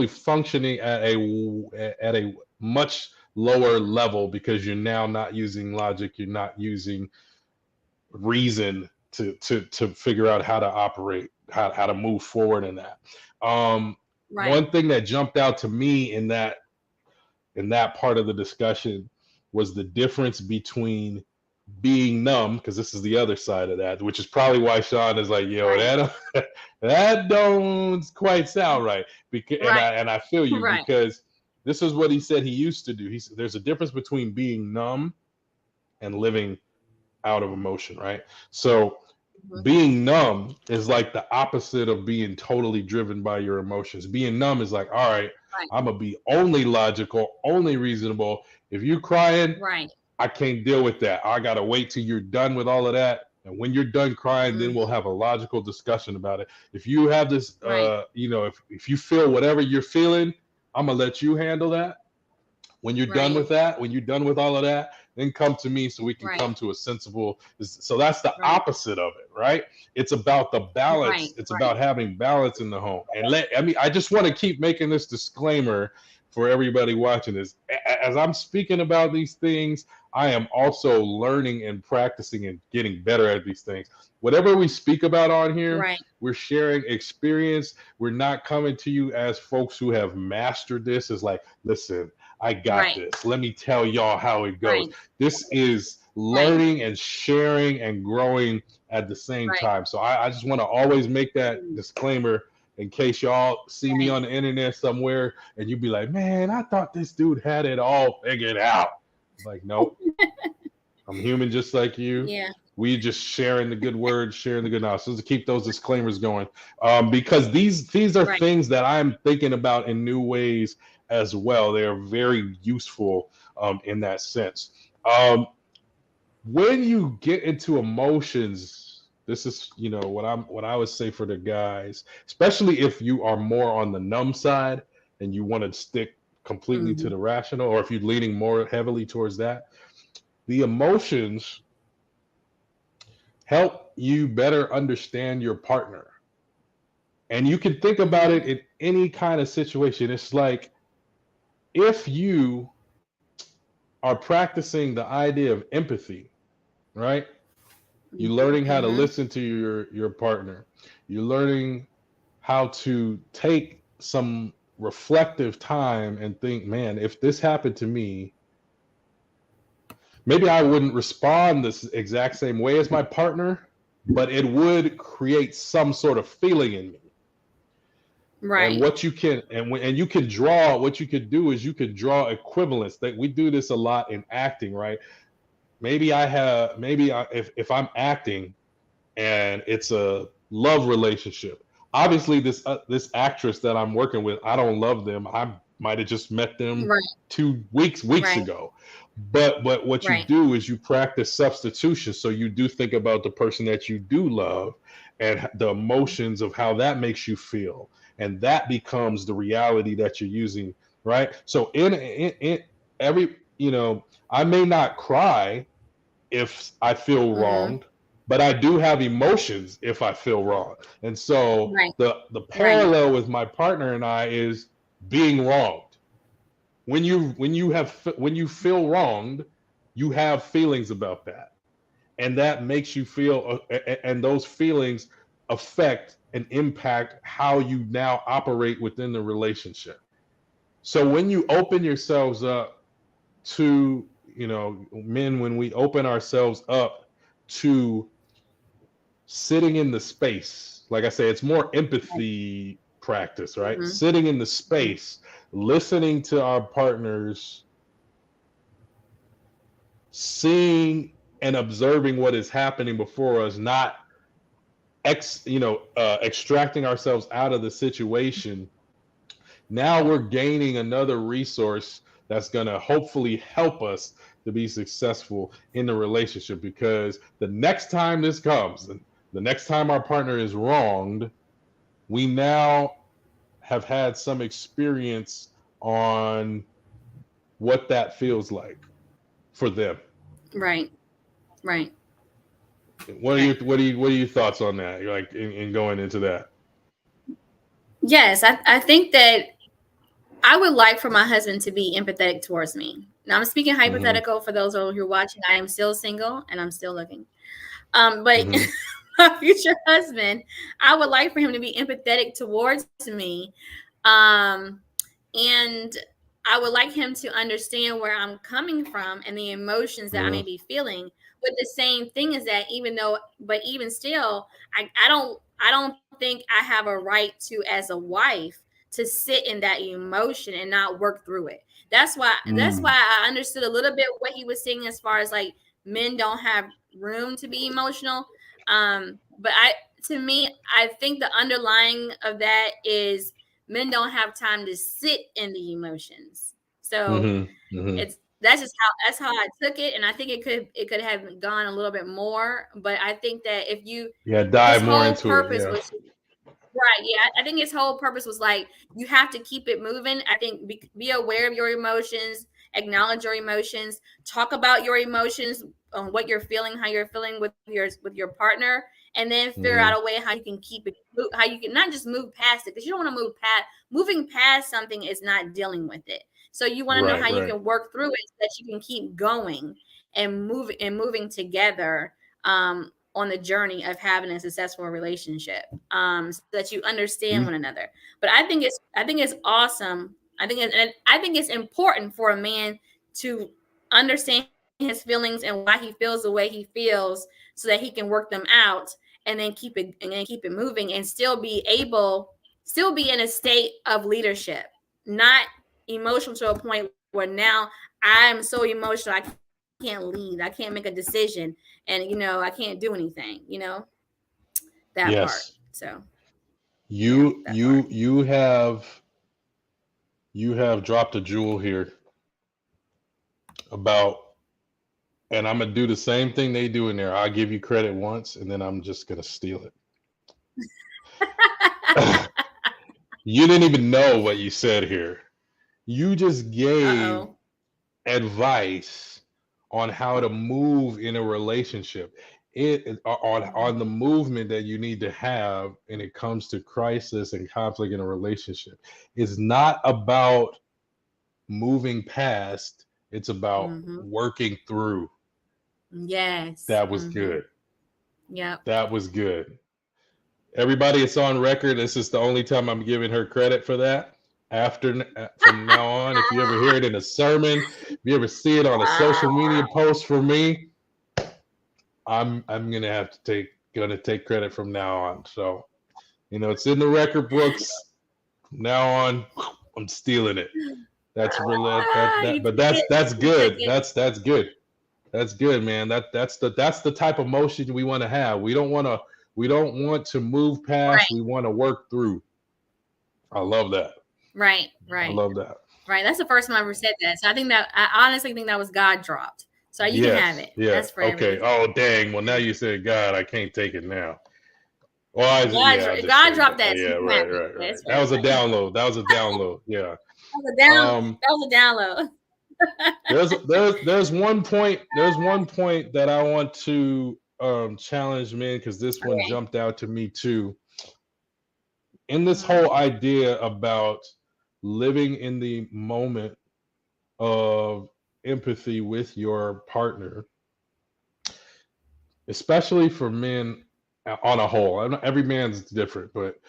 functioning at a much lower level because you're now not using logic. You're not using reason to figure out how to operate, how to move forward in that. right. One thing that jumped out to me in that part of the discussion was the difference between being numb, because this is the other side of that, which is probably why Sean is like, yo, Right. that don't quite sound right. Because Right. and I feel you, Right. because this is what he said he used to do. He said there's a difference between being numb and living out of emotion, right? So Mhm. being numb is like the opposite of being totally driven by your emotions. Being numb is like, all right, Right. I'm gonna be only logical, only reasonable. If you're crying, Right. I can't deal with that. I gotta wait till you're done with all of that. And when you're done crying, then we'll Mhm. have a logical discussion about it. If you have this, Right. if you feel whatever you're feeling, I'm gonna let you handle that. When you're done Right. with that, when you're done with all of that, then come to me so we can Right. come to a sensible. So that's the Right. opposite of it, right? It's about the balance. Right. It's Right. about having balance in the home. And I just want to keep making this disclaimer for everybody watching this. As I'm speaking about these things, I am also learning and practicing and getting better at these things. Whatever we speak about on here, Right. we're sharing experience. We're not coming to you as folks who have mastered this. It's like, listen, I got Right. this. Let me tell y'all how it goes. Right. This is Right. learning and sharing and growing at the same Right. time. So I just want to always make that disclaimer in case y'all see me Right. on the internet somewhere and you be like, man, I thought this dude had it all figured out. Like, nope, I'm human just like you. Yeah. We just sharing the good words, sharing the good knowledge. So to keep those disclaimers going, because these are Right. things that I'm thinking about in new ways as well. They are very useful in that sense. When you get into emotions, this is what I would say for the guys, especially if you are more on the numb side and you want to stick completely to Mhm. the rational, or if you're leaning more heavily towards that. The emotions help you better understand your partner. And you can think about it Mhm. in any kind of situation. It's like if you are practicing the idea of empathy, right? You're Mhm. learning how to Mhm. listen to your partner. You're learning how to take some reflective time and think, man, if this happened to me, maybe I wouldn't respond this exact same way as my partner, but it would create some sort of feeling in me. And Right. what you can and you can draw, what you could do is you could draw equivalents. That we do this a lot in acting, right? If I'm acting and it's a love relationship, obviously this actress that I'm working with, I don't love them. I might have just met them Right. 2 weeks Right. ago. But what you Right. do is you practice substitution. So you do think about the person that you do love and the emotions of how that makes you feel, and that becomes the reality that you're using, right? So in every, I may not cry if I feel Mhm. wronged, but I do have emotions if I feel wrong. And so Right. the Right. parallel with my partner and I is being wronged. When you feel wronged, you have feelings about that, and that makes you feel, and those feelings affect and impact how you now operate within the relationship. So when you open yourselves up to, men, when we open ourselves up to sitting in the space, like I say, it's more Right. empathy practice, right? Mhm. Sitting in the Mhm. space, listening to our partners, seeing and observing what is happening before us, not extracting ourselves out of the situation. Now we're gaining another resource that's going to hopefully help us to be successful in the relationship, because the next time this comes, the next time our partner is wronged, we now have had some experience on what that feels like for them. Right. Right. What are Right. your what are your thoughts on that? You're like in going into that. Yes, I think that I would like for my husband to be empathetic towards me. Now I'm speaking Mm-hmm. hypothetical for those who are watching. I am still single and I'm still looking. But Mm-hmm. my future husband, I would like for him to be empathetic towards me. And I would like him to understand where I'm coming from and the emotions that I may Mhm. be feeling. But the same thing is that even still, I don't think I have a right to, as a wife, to sit in that emotion and not work through it. That's why Mm. I understood a little bit what he was saying as far as like men don't have room to be emotional. But to me, I think the underlying of that is men don't have time to sit in the emotions. So Mhm. Mhm. that's how I took it, and I think it could have gone a little bit more. But I think that Yeah, his dive more whole into it. purpose Yeah. was right. Yeah, I think his whole purpose was like you have to keep it moving. I think be aware of your emotions, acknowledge your emotions, talk about your emotions, what you're feeling, how you're feeling with your partner, and then figure Mhm. out a way how you can keep it, how you can not just move past it because you don't want to move past. Moving past something is not dealing with it. So you want to know Right. how you Right. can work through it so that you can keep going and moving together. On the journey of having a successful relationship, so that you understand one Mm. another. But I think it's awesome. I think it's important for a man to understand his feelings and why he feels the way he feels, so that he can work them out and then keep it moving and still be in a state of leadership, not emotional to a point where now I'm so emotional I can't lead, I can't make a decision, and I can't do anything. That part. Yes. So yeah, You that part. you you have you have dropped a jewel here about, and I'm gonna do the same thing they do in there. I'll give you credit once, and then I'm just gonna steal it. You didn't even know what you said here. You just gave Uh-oh. advice on how to move in a relationship. On the movement that you need to have when it comes to crisis and conflict in a relationship. It's not about moving past, it's about Mm-hmm. working through. Yes. That was Mm-hmm. good. Yep. That was good. Everybody, it's on record. This is the only time I'm giving her credit for that. From now on, if you ever hear it in a sermon, if you ever see it on a social media post from me, I'm gonna have to take credit from now on. So it's in the record books. From now on, I'm stealing it. That's really You but took it. that's You took good. it. That's good. That's good, man. That's the type of motion we want to have. We don't want to move past. Right. We want to work through. I love that. Right. I Right. love that. Right. That's the first time I ever said that. So I honestly think that was God dropped. So you can have Yes. it. Yeah. That's for a Okay. reason. Oh, dang. Well, now you said God. I can't take it now. Well, yeah, I'll just God say dropped God. that. So Yeah. you can have Right. it. Right. Right. That's for That was a everybody. download. That was a download. Yeah. That Um. was a download. There's one point. There's one point that I want to challenge men because this one Okay. jumped out to me too. In this Mhm. whole idea about living in the moment of empathy with your partner, especially for men on a whole. Every man's different, but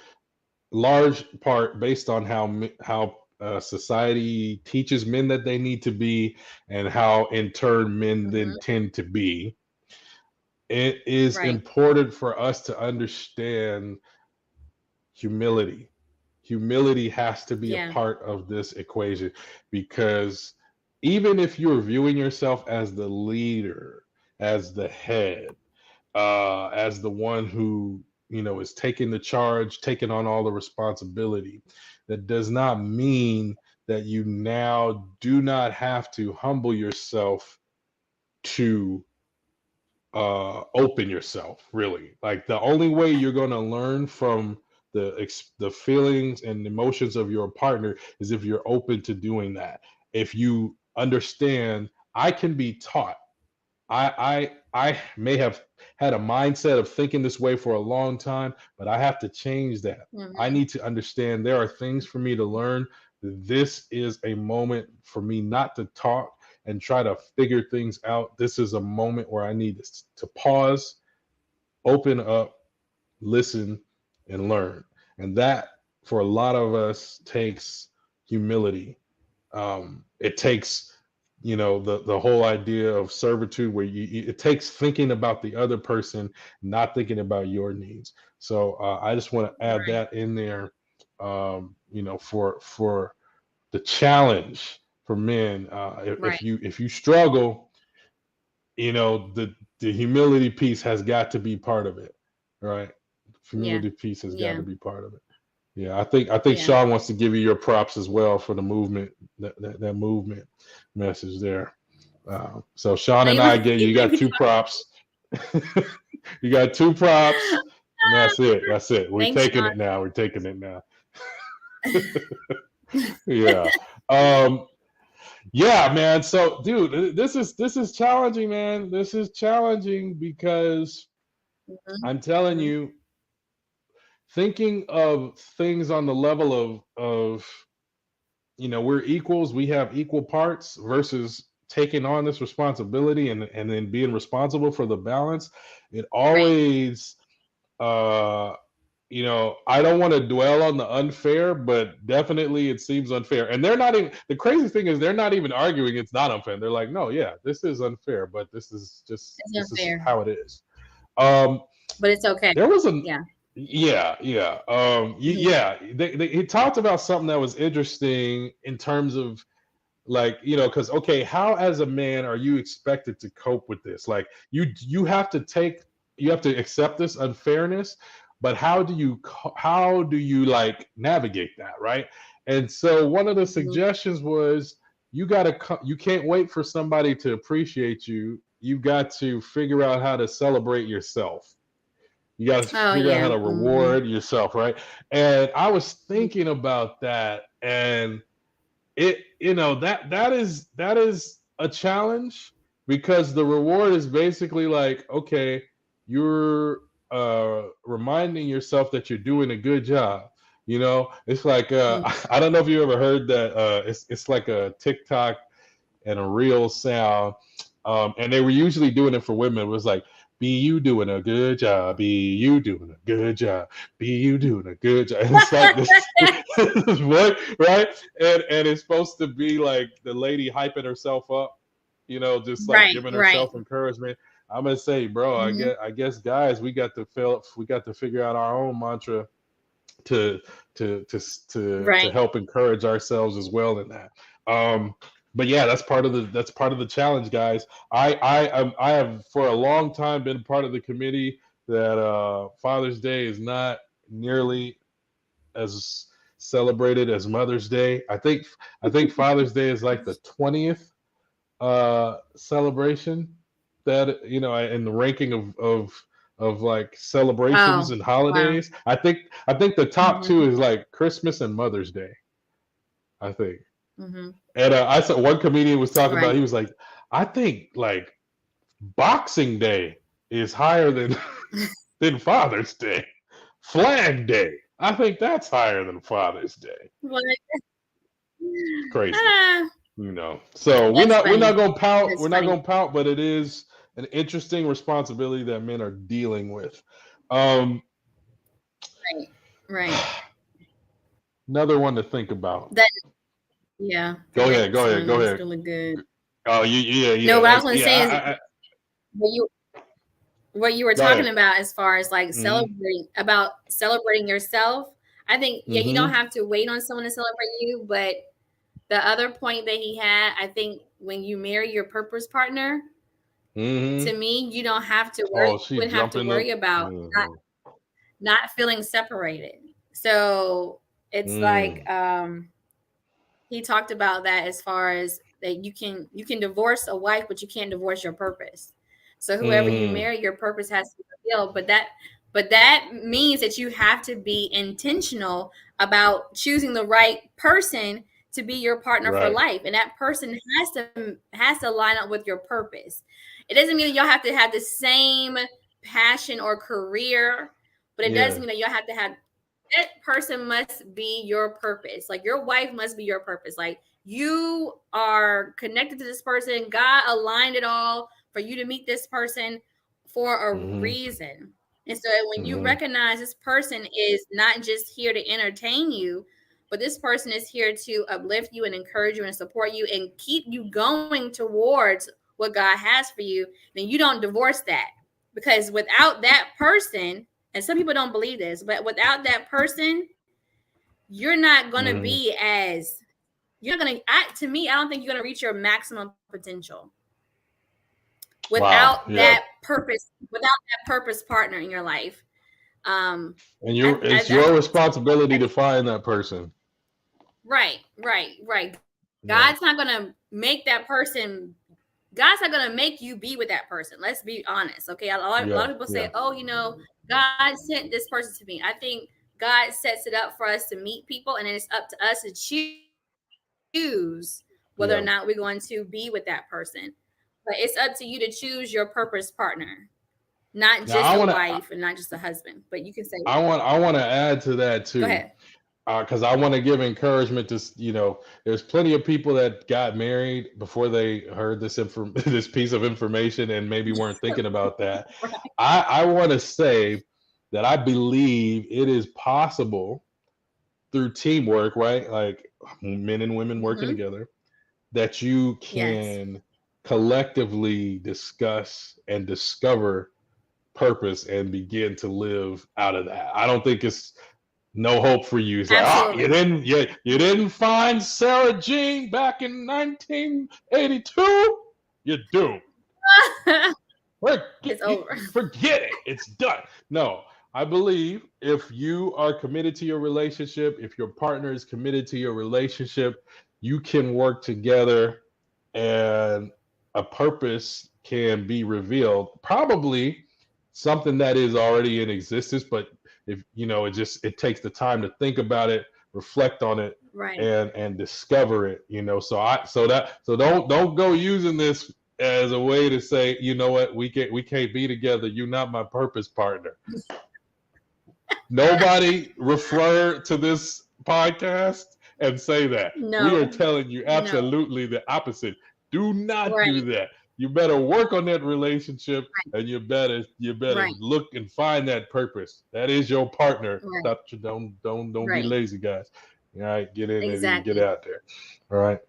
large part based on how society teaches men that they need to be, and how in turn men then Mhm. tend to be. It is Right. important for us to understand humility. Humility has to be a Yeah. part of this equation, because even if you're viewing yourself as the leader, as the head, as the one who is taking the charge, taking on all the responsibility, that does not mean that you now do not have to humble yourself to open yourself. Really, like the only way you're going to learn from the feelings and emotions of your partner is if you're open to doing that. If you understand, I can be taught. I may have had a mindset of thinking this way for a long time, but I have to change that. I Mhm. need to understand there are things for me to learn. This is a moment for me not to talk and try to figure things out. This is a moment where I need to pause, open up, listen, and learn. And that, for a lot of us, takes humility. It takes, the whole idea of servitude where it takes thinking about the other person, not thinking about your needs. So I just want to add Right. that in there, for the challenge for men. Right. If you struggle, the humility piece has got to be part of it, right? Yeah. Humility piece has got Yeah. to be part of it. Yeah, I think Yeah. Sean wants to give you your props as well for the movement, that movement message there. So Sean Oh, and you I want get you you got want two props. You got two props, and that's it. That's it. We're Thanks, taking Sean. it now. We're taking it now. Yeah. Um, yeah, man. So, dude, this is challenging, man. This is challenging because Mhm. I'm telling Mhm. you, thinking of things on the level of we're equals, we have equal parts versus taking on this responsibility and then being responsible for the balance. It Right. always, I don't want to dwell on the unfair, but definitely it seems unfair. And they're not even, the crazy thing is they're not even arguing it's not unfair. They're like, no, yeah, this is unfair, but It's this is unfair, how it is. Um, but it's okay. there was a Yeah. Yeah, yeah. Mhm. Yeah, he talked about something that was interesting in terms of, like, because, okay, how as a man are you expected to cope with this? Like, you have to accept this unfairness, but how do you, like, navigate that, right? And so one of the Mhm. suggestions was, you can't wait for somebody to appreciate you. You've got to figure out how to celebrate yourself. You got to Oh figure out how yeah. to Mhm. reward yourself, right? And I was thinking about that, and that is a challenge, because the reward is basically like, okay, you're reminding yourself that you're doing a good job. It's like, Mhm. I don't know if you ever heard that, it's like a TikTok and a real sound. And they were usually doing it for women. It was like, be you doing a good job, be you doing a good job, be you doing a good job. And it's like this what, right? And it's supposed to be like the lady hyping herself up, just like Right. giving Right. herself encouragement. I'm gonna say, bro, Mhm. I guess guys, we got to figure out our own mantra to to Right. help encourage ourselves as well in that. Um, but yeah, that's part of the challenge, guys. I have for a long time been part of the committee that Father's Day is not nearly as celebrated as Mother's Day. I think Father's Day is like the 20th celebration, that in the ranking of like celebrations Oh and wow. holidays. I think the top two Mhm. is like Christmas and Mother's Day, I think. Mhm. And I saw one comedian was talking about, Right. he was like, I think like Boxing Day is higher than than Father's Day. Flag Day, I think that's higher than Father's Day. What? It's crazy. Ah, So that's we're not funny. gonna pout. That's We're not funny. gonna pout, but it is an interesting responsibility that men are dealing with. Um, Right. Right. Another one to think about. That yeah. Go ahead. Go That's ahead. Go that's ahead. really good. Oh, No, yeah. what I was going to say is I what you what you were go talking ahead. about as far as like Mm-hmm. celebrating yourself. I think yeah, you don't Mm-hmm. have to wait on someone to celebrate you, but the other point that he had, I think when you marry your purpose partner, to Mm-hmm. me, you don't have to worry. Oh, You she wouldn't have to jumping up. worry about Mm-hmm. not feeling separated. So it's like Mm. he talked about that as far as that you can divorce a wife, but you can't divorce your purpose. So whoever you Mm-hmm. marry, your purpose has to be fulfilled. But that means that you have to be intentional about choosing the right person to be your partner for Right. life, and that person has to line up with your purpose. It doesn't mean that y'all have to have the same passion or career, but it does Yeah. mean that y'all have to have that person must be your purpose. Like your wife must be your purpose. Like you are connected to this person. God aligned it all for you to meet this person for a Mm-hmm. reason. And so when you Mm-hmm. recognize this person is not just here to entertain you, but this person is here to uplift you and encourage you and support you and keep you going towards what God has for you, then you don't divorce that. Because without that person, and some people don't believe this, but without that person, you're not going to be as, you're not going to, to me, I don't think you're going to reach your maximum potential without without that purpose partner in your life. And it's your responsibility to find that person. Right. God's not going to make that person, God's not going to make you be with that person. Let's be honest. Okay. A lot of people say, oh, God sent this person to me. I think God sets it up for us to meet people, and then it's up to us to choose whether or not we're going to be with that person. But it's up to you to choose your purpose partner, not just a wife and not just a husband. But you can say, I want to add to that too. Go ahead. Because I want to give encouragement to, there's plenty of people that got married before they heard this piece of information and maybe weren't thinking about that. Right. I want to say that I believe it is possible through teamwork, right? Like men and women working together, that you can collectively discuss and discover purpose and begin to live out of that. I don't think it's no hope for you. It's like, you didn't find Sarah Jean back in 1982. You're doomed. It's over. Forget it. It's done. No, I believe if you are committed to your relationship, if your partner is committed to your relationship, you can work together and a purpose can be revealed. Probably something that is already in existence, but if it takes the time to think about it, reflect on it, and discover it. So don't go using this as a way to say, you know what, we can't be together. You're not my purpose partner. Nobody refer to this podcast and say that. No. We are telling you absolutely the opposite. Do not do that. You better work on that relationship, and you better look and find that purpose. That is your partner. Don't be lazy, guys. All right, get in there and get out there. All right.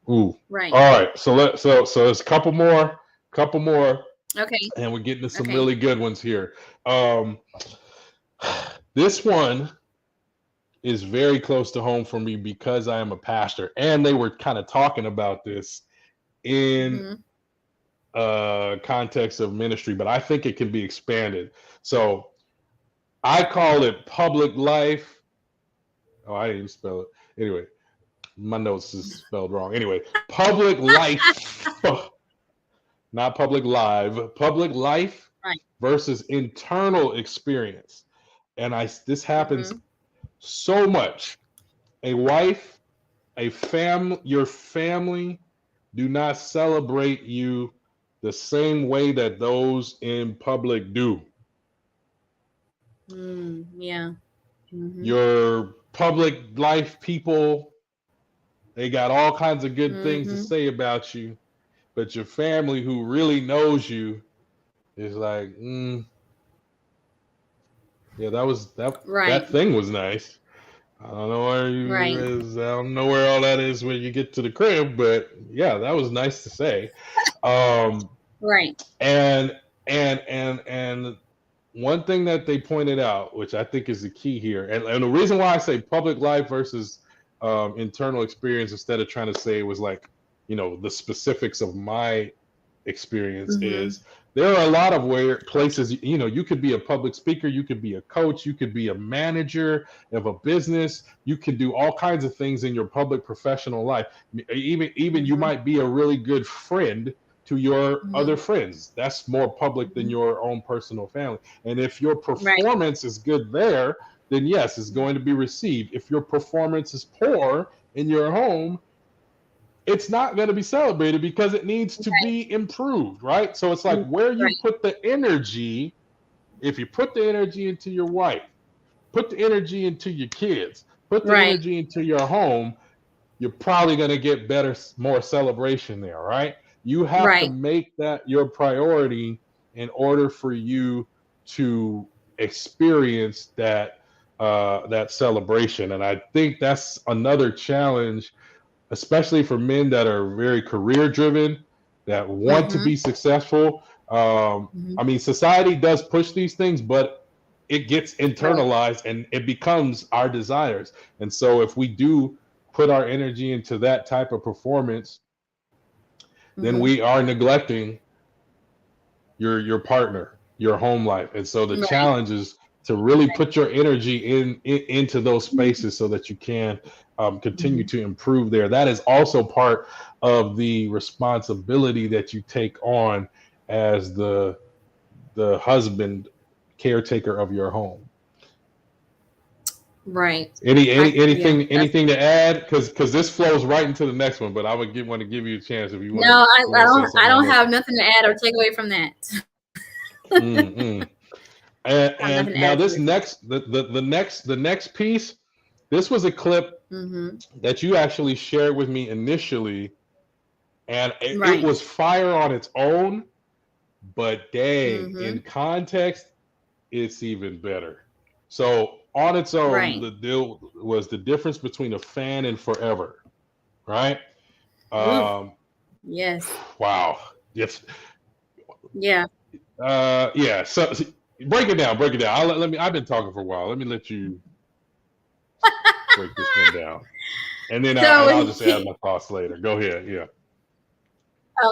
Ooh. Right. All right. So it's a couple more. Okay. And we're getting to some really good ones here. This one is very close to home for me because I am a pastor, and they were kind of talking about this in context of ministry, but I think it can be expanded. So I call it public life. Oh, I didn't even spell it. Anyway, my notes is spelled wrong. Anyway, public life, not public live, public life versus internal experience. And this happens so much. A wife, your family do not celebrate you the same way that those in public do. Your public life people, they got all kinds of good things to say about you, but your family who really knows you is like, that thing was nice. I don't know where I don't know where all that is when you get to the crib, but yeah, that was nice to say. And one thing that they pointed out, which I think is the key here, and the reason why I say public life versus internal experience instead of trying to say it was like, the specifics of my experience is there are a lot of places, you could be a public speaker, you could be a coach, you could be a manager of a business, you can do all kinds of things in your public professional life. Even you might be a really good friend to your other friends. That's more public than your own personal family. And if your performance is good there, then yes, it's going to be received. If your performance is poor in your home, it's not going to be celebrated because it needs to be improved, right? So it's like where you put the energy. If you put the energy into your wife, put the energy into your kids, put the energy into your home, you're probably going to get more celebration there, right? You have to make that your priority in order for you to experience that that celebration. And I think that's another challenge, especially for men that are very career driven, that want to be successful. I mean, society does push these things, but it gets Right. internalized and it becomes our desires. And so if we do put our energy into that type of performance, then we are neglecting your partner, your home life. And so the Right. challenge is to really put your energy into those spaces so that you can continue to improve there. That is also part of the responsibility that you take on as the husband caretaker of your home. Right. Yeah. That's Anything to add? Because this flows right into the next one, but I would want to give you a chance if no. you want to say I something on don't this. have nothing to add or take away from that. Mm-mm. I have nothing And to add now or take this away from that. the next piece, this was a clip Mm-hmm. that you actually shared with me initially, and it Right. was fire on its own, but dang, Mm-hmm. in context, it's even better. So on its own, Right. the deal was the difference between a fan and forever, right? Ooh. Um, Yes. wow. Yes. Yeah. Yeah. So break it down. Break it down. Let me. I've been talking for a while. Let me let you break this one down, and then So I'll just add my thoughts later. Go ahead. Yeah.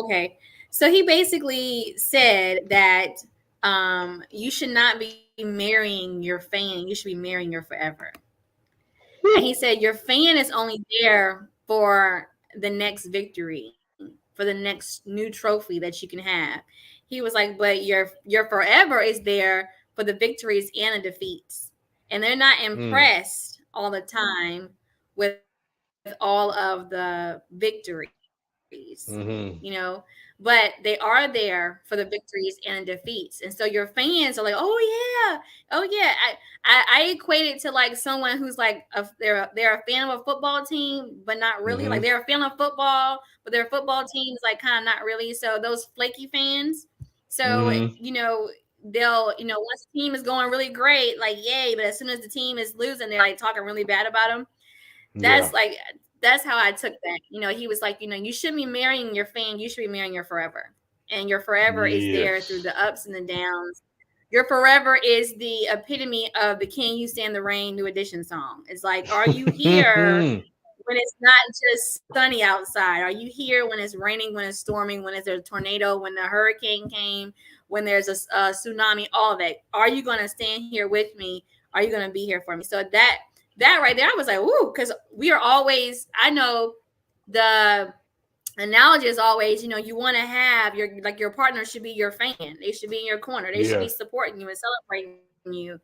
okay. So he basically said that you should not be marrying your fan. You should be marrying your forever. And he said your fan is only there for the next victory, for the next new trophy that you can have. He was like, but your forever is there for the victories and the defeats. And they're not Mm, impressed all the time with all of the victories, you know, mm-hmm. but they are there for the victories and defeats. And so your fans are like, oh yeah, I equate it to like someone who's like they're a fan of a football team, but not really. Like Mm-hmm. they're a fan of football, but their football team's like kind of not really. So those flaky fans, so Mm-hmm. they'll once the team is going really great, like yay, but as soon as the team is losing, they're like talking really bad about them. Yeah. That's like that's how I took that. He was like, you shouldn't be marrying your fan, you should be marrying your forever. And your forever is there through Yes. the ups and the downs. Your forever is the epitome of the Can You Stand the Rain New Edition song. It's like, are you here when it's not just sunny outside? Are you here when it's raining, when it's storming, when there's a tornado, when the hurricane came, when there's a tsunami, all of that? Are you going to stand here with me? Are you going to be here for me? So that right there, I was like, ooh, because we are always, I know the analogy is always, you want to have your partner should be your fan. They should be in your corner. They should Yeah. be supporting you and celebrating you.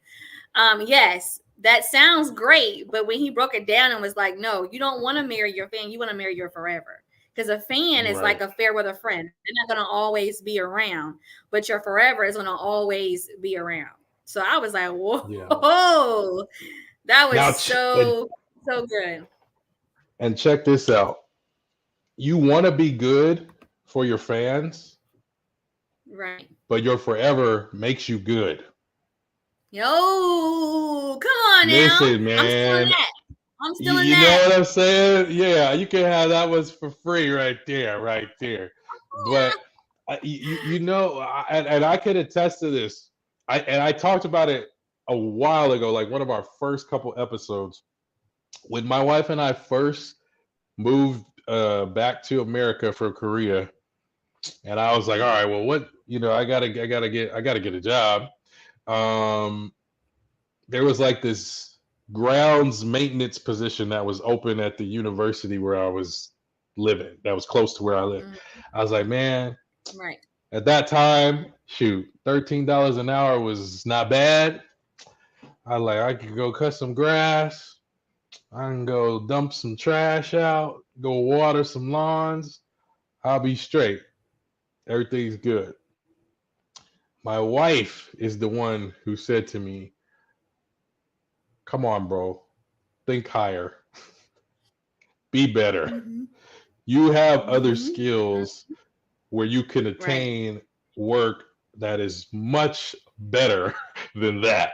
Yes, that sounds great, but when he broke it down and was like, no, you don't want to marry your fan, you want to marry your forever. Because a fan is like Right. a fair weather friend. They're not going to always be around, but your forever is going to always be around. So I was like, Yeah. whoa, that was Now, so good. and check this out. You want to be good for your fans, Right. but your forever makes you good. Yo, come on now. Listen, I'm still in man. that. I'm still in You know that. what I'm saying? Yeah, you can have that was for free right there, right there. But and I could attest to this. I talked about it a while ago, like one of our first couple episodes, when my wife and I first moved back to America from Korea, and I was like, all right, well, what I gotta get a job. Um, there was like this grounds maintenance position that was open at the university where I was living, that was close to where I live. Mm, I was like, man, right. at that time, shoot, $13 an hour was not bad. I could go cut some grass, I can go dump some trash out, go water some lawns. I'll be straight. Everything's good. My wife is the one who said to me, come on, bro, think higher, be better. Mm-hmm. You have other Mm-hmm. skills where you can Right. attain work that is much better than that.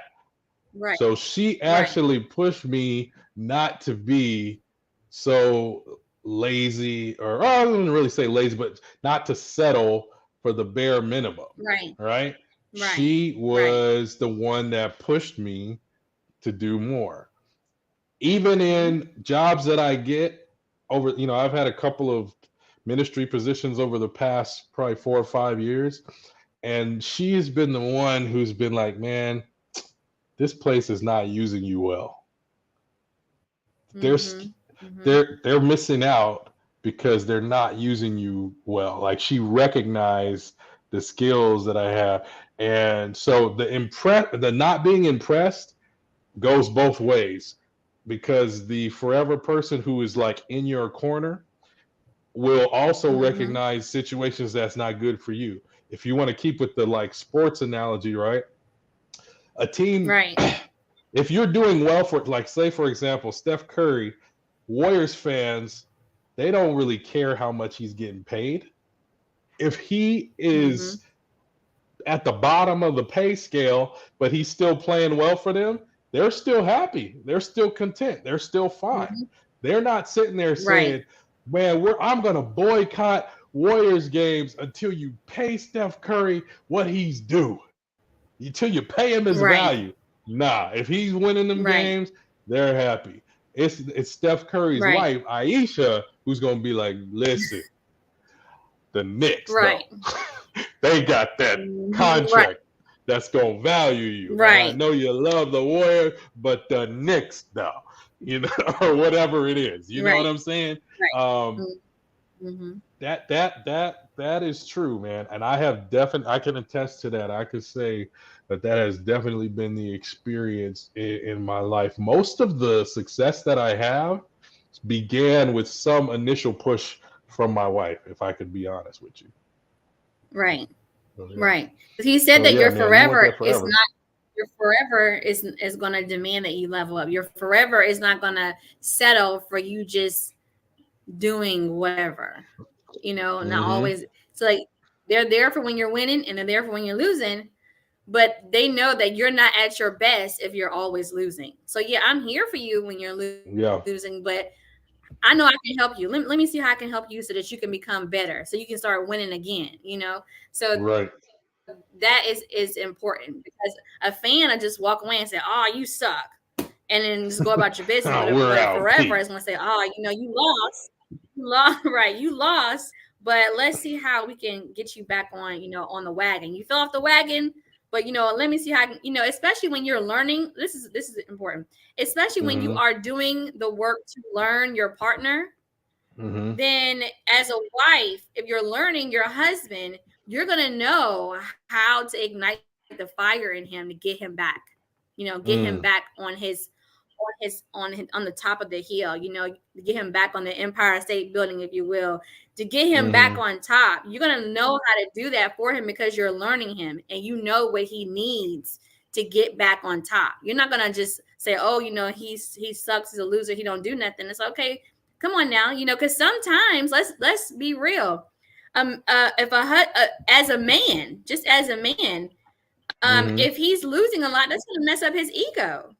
Right. So she Right. actually pushed me not to be so lazy, or I wouldn't really say lazy, but not to settle for the bare minimum. Right. Right? Right. She Right. was the one that pushed me to do more. Even Mm-hmm. in jobs that I get over, I've had a couple of ministry positions over the past probably 4 or 5 years, and she's been the one who's been like, man, this place is not using you well. They're Mm-hmm. Mm-hmm. they're missing out because they're not using you well. Like, she recognized the skills that I have, and so the not being impressed goes both ways, because the forever person who is like in your corner will also Mm-hmm. recognize situations that's not good for you. If you want to keep with the like sports analogy, right? A team, Right. if you're doing well for, like, say for example, Steph Curry, Warriors fans, they don't really care how much he's getting paid. If he Mm-hmm. is at the bottom of the pay scale, but he's still playing well for them, they're still happy. They're still content. They're still fine. Mm-hmm. They're not sitting there Right. saying, man, I'm going to boycott Warriors games until you pay Steph Curry what he's due, until you pay him his Right. value. Nah, if he's winning them Right. games, they're happy. It's Steph Curry's Right. wife, Aisha, who's going to be like, listen, the Knicks, though, Right. they got that Mhm. Right. contract that's going to value you. And I Right. know you love the Warriors, but the Knicks, though, or whatever it is. You know what Right. I'm saying? Right. Um, Mm-hmm. that is true, man. And I can attest to that. I could say that has definitely been the experience in my life. Most of the success that I have began with some initial push from my wife, if I could be honest with you. Right. So yeah. Right. Because he said So that yeah, your man, you want forever that is forever. not your forever is going to demand that you level up. Your forever is not going to settle for you just doing whatever. Not Mm-hmm. always. So like they're there for when you're winning and they're there for when you're losing, but they know that you're not at your best if you're always losing. So yeah, I'm here for you when you're Yeah. losing, but I know I can help you. Let me see how I can help you so that you can become better, so you can start winning again. So Right. that is important, because a fan will just walk away and say, "Oh, you suck," and then just go about your business. We're But out. forever is Peace. going to say, "Oh, you lost, right? You lost, but let's see how we can get you back on the wagon. You fell off the wagon, but let me see how I can, especially when you're learning. This is important, especially when you Mm-hmm. are doing the work to learn your partner. Mm-hmm. Then as a wife, if you're learning your husband, you're going to know how to ignite the fire in him to get him back, get him back Mm. on the top of the hill, to get him back on the Empire State Building, if you will, to get him back Mm-hmm. on top. You're going to know how to do that for him because you're learning him and you know what he needs to get back on top. You're not going to just say, oh, he sucks, he's a loser, he don't do nothing. It's okay. Come on now, because sometimes let's be real. If as a man, just as a man, Mm-hmm. if he's losing a lot, that's going to mess up his ego,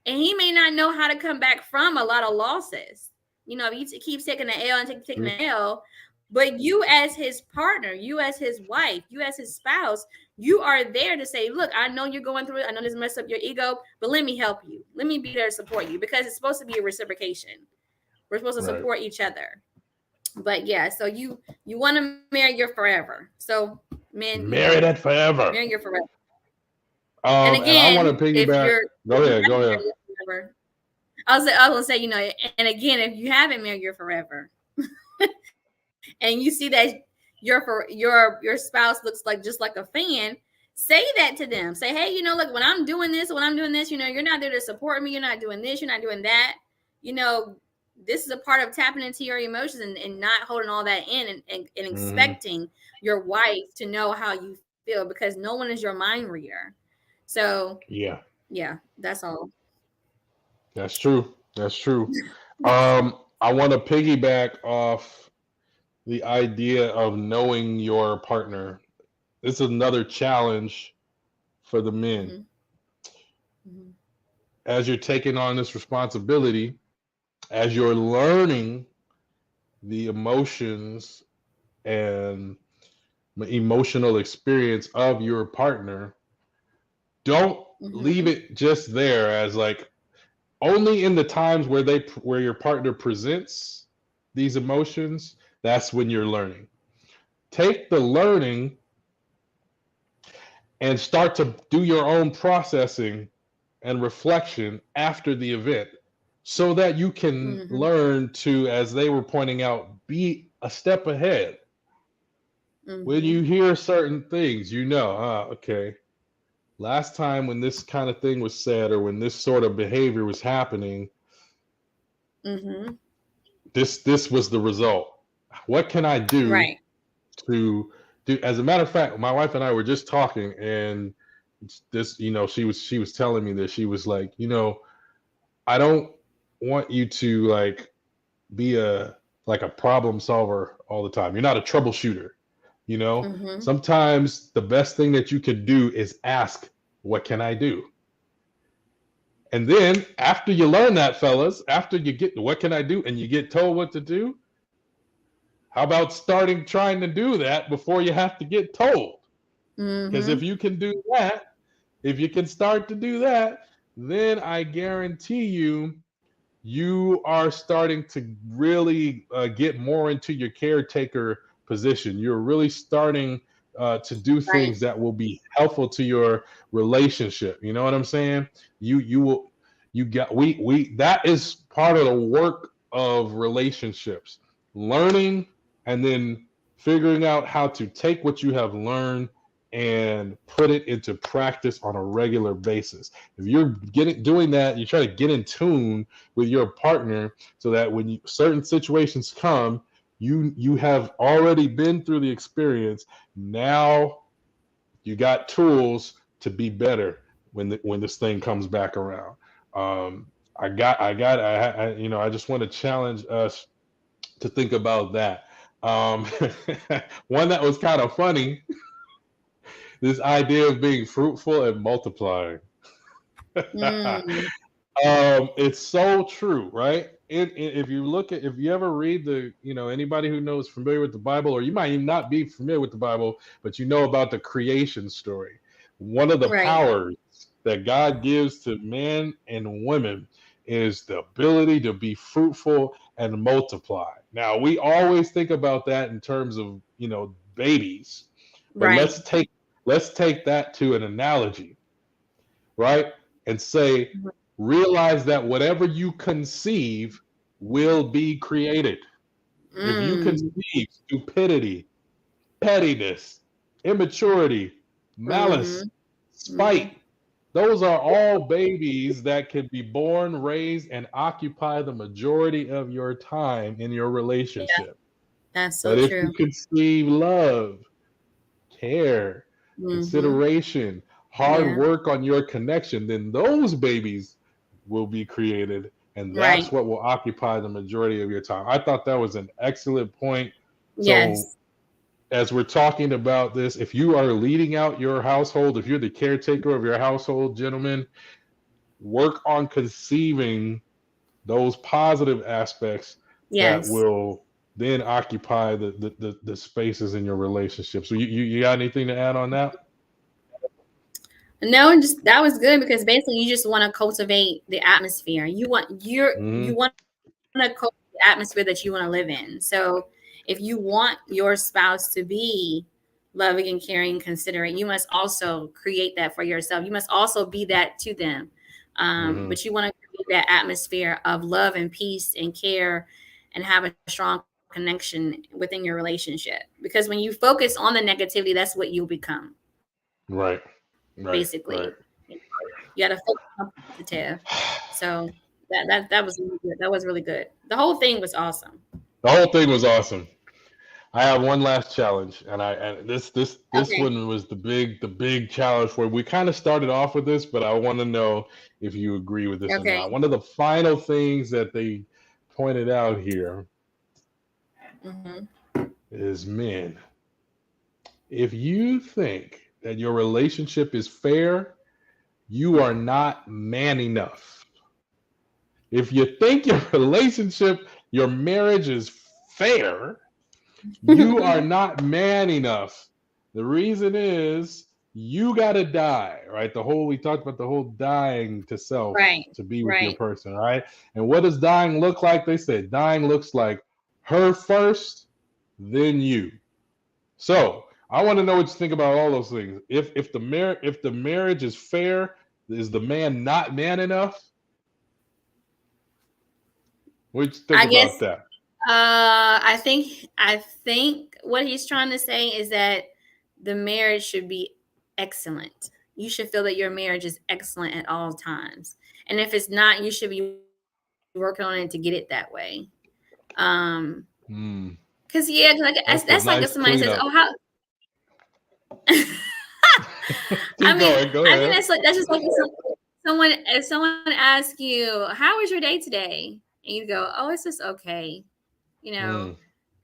and he may not know how to come back from a lot of losses. If he keeps taking the L and taking the L, but you as his partner, you as his wife, you as his spouse, you are there to say, look, I know you're going through it. I know this messed up your ego, but let me help you. Let me be there to support you, because it's supposed to be a reciprocation. We're supposed to Right. support each other. But yeah, so you want to marry your forever. So men, Marry that forever. marry your forever. And And I want again, to if piggyback. Go you ahead. Go haven't ahead. married your forever, I was gonna say, and again, if you haven't married your forever, and you see that your spouse looks like just like a fan, say that to them. Say, hey, look, when I'm doing this, you're not there to support me. You're not doing this. You're not doing that. You know, this is a part of tapping into your emotions and not holding all that in and Mm-hmm. expecting your wife to know how you feel, because no one is your mind reader. So Yeah, yeah, that's all. that's true. That's true. I want to piggyback off the idea of knowing your partner. This is another challenge for the men. Mm-hmm. Mm-hmm. as you're taking on this responsibility, as you're learning the emotions and emotional experience of your partner, don't leave Mm-hmm. it just there as like only in the times where your partner presents these emotions, that's when you're learning. Take the learning and start to do your own processing and reflection after the event so that you can Mm-hmm. learn to, as they were pointing out, be a step ahead. When Mm-hmm. you hear certain things, okay, last time when this kind of thing was said or when this sort of behavior was happening, Mm-hmm. this was the result. What can I do Right. to do? As a matter of fact, my wife and I were just talking, and this, she was telling me that she was like, I don't want you to like be a problem solver all the time. You're not a troubleshooter, you know? Mm-hmm. Sometimes the best thing that you could do is ask, what can I do? And then after you learn that, fellas, after you get what can I do and you get told what to do, how about starting trying to do that before you have to get told? Because Mm-hmm. if you can do that, if you can start to do that, then I guarantee you are starting to really get more into your caretaker position. You're really starting to do Right. things that will be helpful to your relationship. You know what I'm saying? You will you got we that is part of the work of relationships. Learning and then figuring out how to take what you have learned and put it into practice on a regular basis. If you're doing that, you try to get in tune with your partner so that when certain situations come, you have already been through the experience. Now you got tools to be better when this thing comes back around. I just want to challenge us to think about that. Um, One that was kind of funny, this idea of being fruitful and multiplying. Mm. It's so true, right? If you look at, if you ever read anybody who knows familiar with the Bible, or you might even not be familiar with the Bible, but you know about the creation story. One of the Right. powers that God gives to men and women is the ability to be fruitful and multiply. Now, we always think about that in terms of, babies, but Right. let's take that to an analogy, right? And say, Mhm. realize that whatever you conceive will be created. If you Mm. conceive stupidity, pettiness, immaturity, malice, Mm-hmm. Mm-hmm. spite, those are all babies that can be born, raised, and occupy the majority of your time in your Yeah, relationship. that's so But if you true. conceive love, care, Mm-hmm. consideration, hard Yeah. work on your connection, then those babies will be created. And that's Right. what will occupy the majority of your time. I thought that was an excellent point. So, Yes. as we're talking about this, if you are leading out your household, if you're the caretaker of your household, gentlemen, work on conceiving those positive aspects that Yes. will then occupy the spaces in your relationship. So, you got anything to add on that? No, and just that was good because basically you just want to cultivate the atmosphere. You Mm-hmm. want to cultivate the atmosphere that you want to live in. So if you want your spouse to be loving and caring, considerate, you must also create that for yourself. You must also be that to them. Mm-hmm. But you want to create that atmosphere of love and peace and care and have a strong connection within your relationship. Because when you focus on the negativity, that's what you'll become, Right. Right. basically. Right. You got to focus on positive. So that was really good. That was really good. The whole thing was awesome. The whole thing was awesome. I have one last challenge, and this Okay. one was the big challenge where we kind of started off with this, but I want to know if you agree with this or not. Okay. One of the final things that they pointed out here Mm-hmm. is, men, if you think that your relationship is fair, you are not man enough. If you think your relationship, your marriage is fair, you are not man enough. The reason is you got to die, right? We talked about the whole dying to self Right. to be with your Right. person, right? And what does dying look like? They said dying looks like her first, then you. So I want to know what you think about all those things. If the marriage is fair, is the man not man enough? What do you think I guess about that? I think what he's trying to say is that the marriage should be excellent. You should feel that your marriage is excellent at all times. And if it's not, you should be working on it to get it that way. Um Hmm. cuz yeah, like That's a that's like if nice somebody says, cleanup. "Oh, how Keep going. Go I think ahead. that's just like if someone asks you, "How was your day today?" and you go, "Oh, it's just okay." You know, Mm.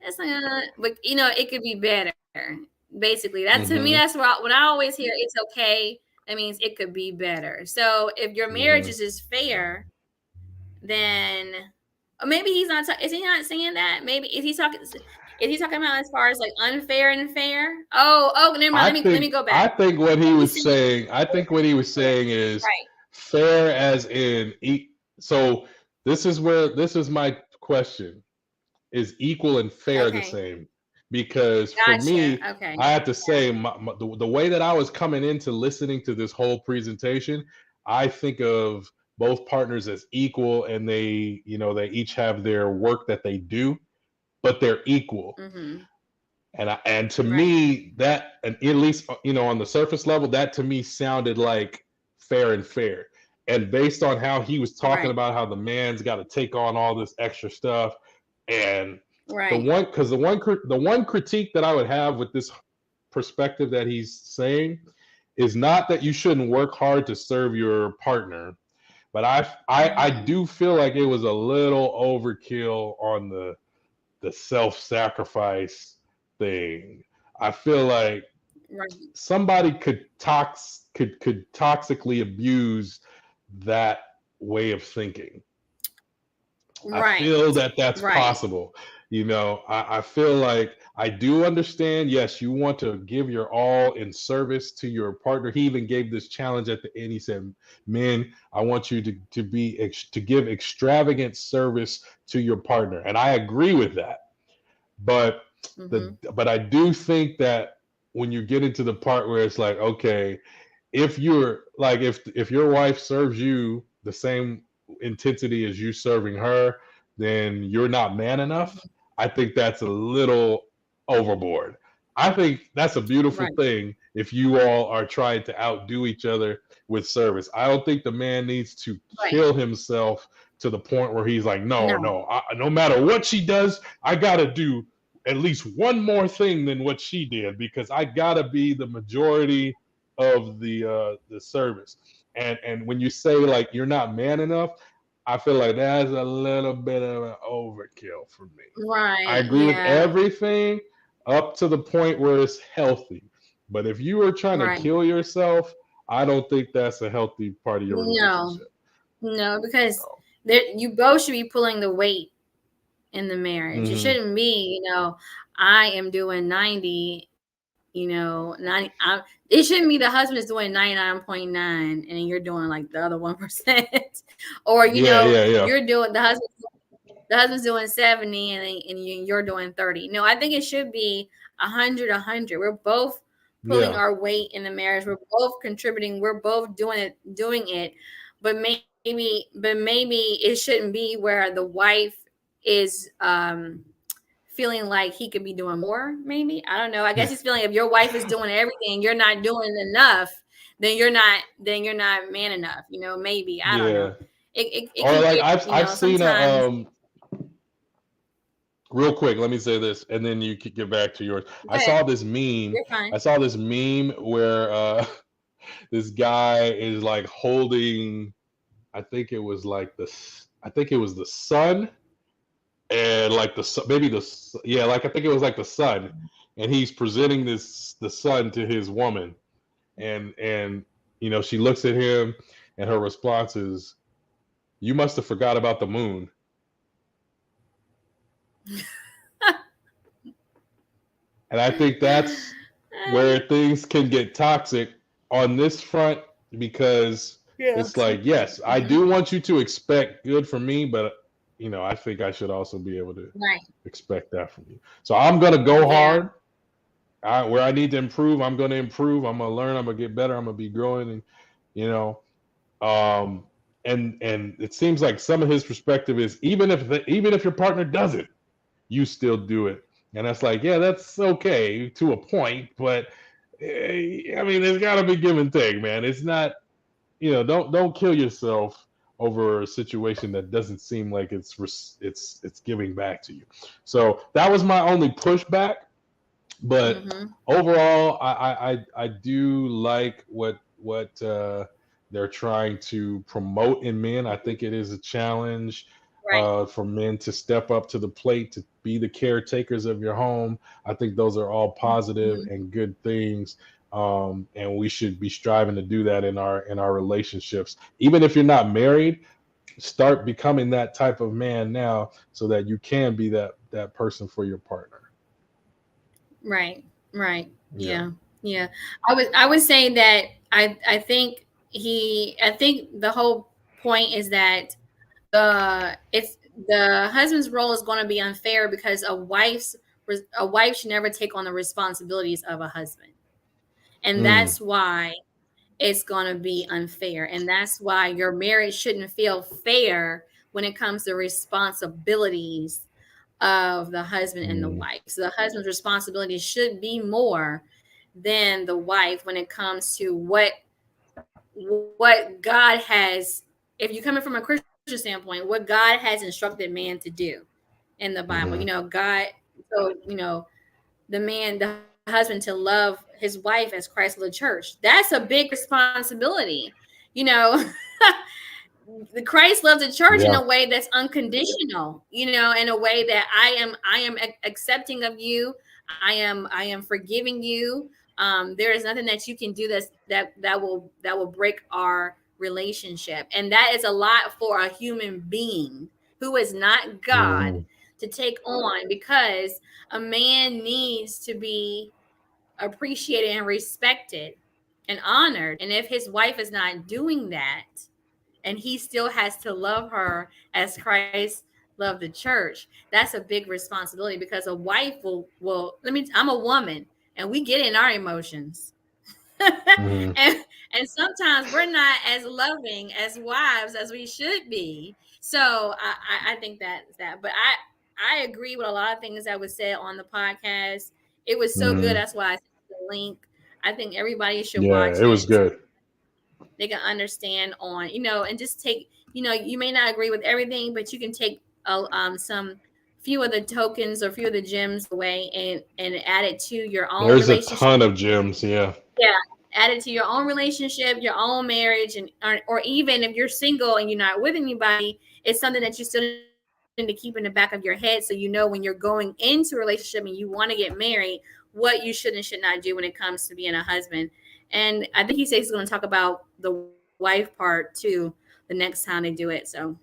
that's not, but it could be better. Basically, that to me, Mm-hmm. that's when I always hear it's okay. That means it could be better. So if your marriage Mm-hmm. is just fair, then or maybe he's not. Is he not saying that? Maybe is he talking? Is he talking about as far as like unfair and fair? Oh, never mind. Let me go back. I think what he He's was saying saying, I think what he was saying is right. fair as in so this is my question. Is equal and fair the Okay, same? Because for gotcha. me, Okay, I have to yeah. say the way that I was coming into listening to this whole presentation, I think of both partners as equal, and they each have their work that they do, but they're equal. Mm-hmm. And to Right. me, that, and at least on the surface level, that to me sounded like fair and fair. And based on how he was talking Right. about how the man's got to take on all this extra stuff, and Right. the one critique that I would have with this perspective that he's saying is not that you shouldn't work hard to serve your partner, but I Mm-hmm. do feel like it was a little overkill on the self-sacrifice thing. I feel like Right. somebody could toxically abuse that way of thinking. I feel Right. that that's Right. possible. I feel like I do understand. Yes, you want to give your all in service to your partner. He even gave this challenge at the end. He said, "Men, I want you to give extravagant service to your partner," and I agree with that. But Mm-hmm. but I do think that when you get into the part where it's like, okay, if you're like if your wife serves you the same intensity as you serving her, then you're not man enough. I think that's a little overboard. I think that's a beautiful Right. thing if you all are trying to outdo each other with service. I don't think the man needs to Right. kill himself to the point where he's like, no, No. no, no matter what she does, I gotta do at least one more thing than what she did because I gotta be the majority of the service. And when you say like you're not man enough, I feel like that's a little bit of an overkill for me. I Right. agree with Yeah. everything up to the point where it's healthy. But if you are trying to Right. kill yourself, I don't think that's a healthy part of your No. relationship. No, because So, you both should be pulling the weight in the marriage. It mm-hmm. shouldn't be, I am doing 90, 90. It shouldn't be the husband is doing 99.9 and then you're doing like the other 1%. Or, Yeah, yeah, yeah, you're doing the husband's doing 70 and you're doing 30. No, I think it should be 100, 100. We're both pulling yeah, our weight in the marriage. We're both contributing. We're both doing it. But maybe it shouldn't be where the wife is feeling like he could be doing more. Maybe I don't know. I guess he's feeling if your wife is doing everything, you're not doing enough. Then you're not man enough. Maybe I don't know. yeah. It Or can like get I've seen a sometimes. real quick, let me say this, and then you could get back to yours. Go ahead. You're I fine. saw this meme where this guy is like holding. I think it was the sun, and like maybe yeah, like I think it was like the sun, and he's presenting the sun to his woman, and She looks at him, and her response is, "You must have forgot about the moon." And I think that's where things can get toxic on this front, because Yeah. it's like, yes, I do want you to expect good from me, but I think I should also be able to Right. expect that from you. So I'm gonna go Yeah. hard. Where I need to improve, I'm gonna improve. I'm gonna learn. I'm gonna get better. I'm gonna be growing, and you know, um, and it seems like some of his perspective is, even if your partner does it, you still do it. And that's like, yeah, that's okay to a point, but I mean, there's got to be give and take, man. It's not, don't kill yourself over a situation that doesn't seem like it's giving back to you. So that was my only pushback. But overall, I do like what they're trying to promote in men. I think it is a challenge Right. for men to step up to the plate, to be the caretakers of your home. I think those are all positive and good things, and we should be striving to do that in our relationships. Even if you're not married, start becoming that type of man now, so that you can be that person for your partner. Right. Right. Yeah. Yeah. Yeah. I would say that I think the whole point is that it's the husband's role is going to be unfair because a wife should never take on the responsibilities of a husband. And Mm, that's why it's going to be unfair. And that's why your marriage shouldn't feel fair when it comes to responsibilities of the husband and the mm, wife. So the husband's responsibility should be more than the wife when it comes to what God has, if you're coming from a Christian standpoint, what God has instructed man to do in the Bible. mm, God, so the husband to love his wife as Christ loved the church. That's a big responsibility. You know, the Christ loves the church in yeah. a way that's unconditional, in a way that I am accepting of you. I am forgiving you. There is nothing that you can do that will break our relationship. And that is a lot for a human being who is not God Mm, to take on, because a man needs to be appreciated and respected and honored. And if his wife is not doing that, and he still has to love her as Christ loved the church, that's a big responsibility, because a wife will I'm a woman, and we get in our emotions. mm, and sometimes we're not as loving as wives as we should be. So I think that. But I agree with a lot of things that was said on the podcast. It was so good. mm. That's why I sent the link. I think everybody should Yeah, watch it was it. good. They can understand on, and just take, you may not agree with everything, but you can take some few of the tokens or few of the gems away, and add it to your own There's a relationship. ton of gems. Yeah. Yeah, add it to your own relationship, your own marriage, and or even if you're single and you're not with anybody, it's something that you still need to keep in the back of your head, so when you're going into a relationship and you want to get married, what you should and should not do when it comes to being a husband. And I think he says he's going to talk about the wife part too the next time they do it. So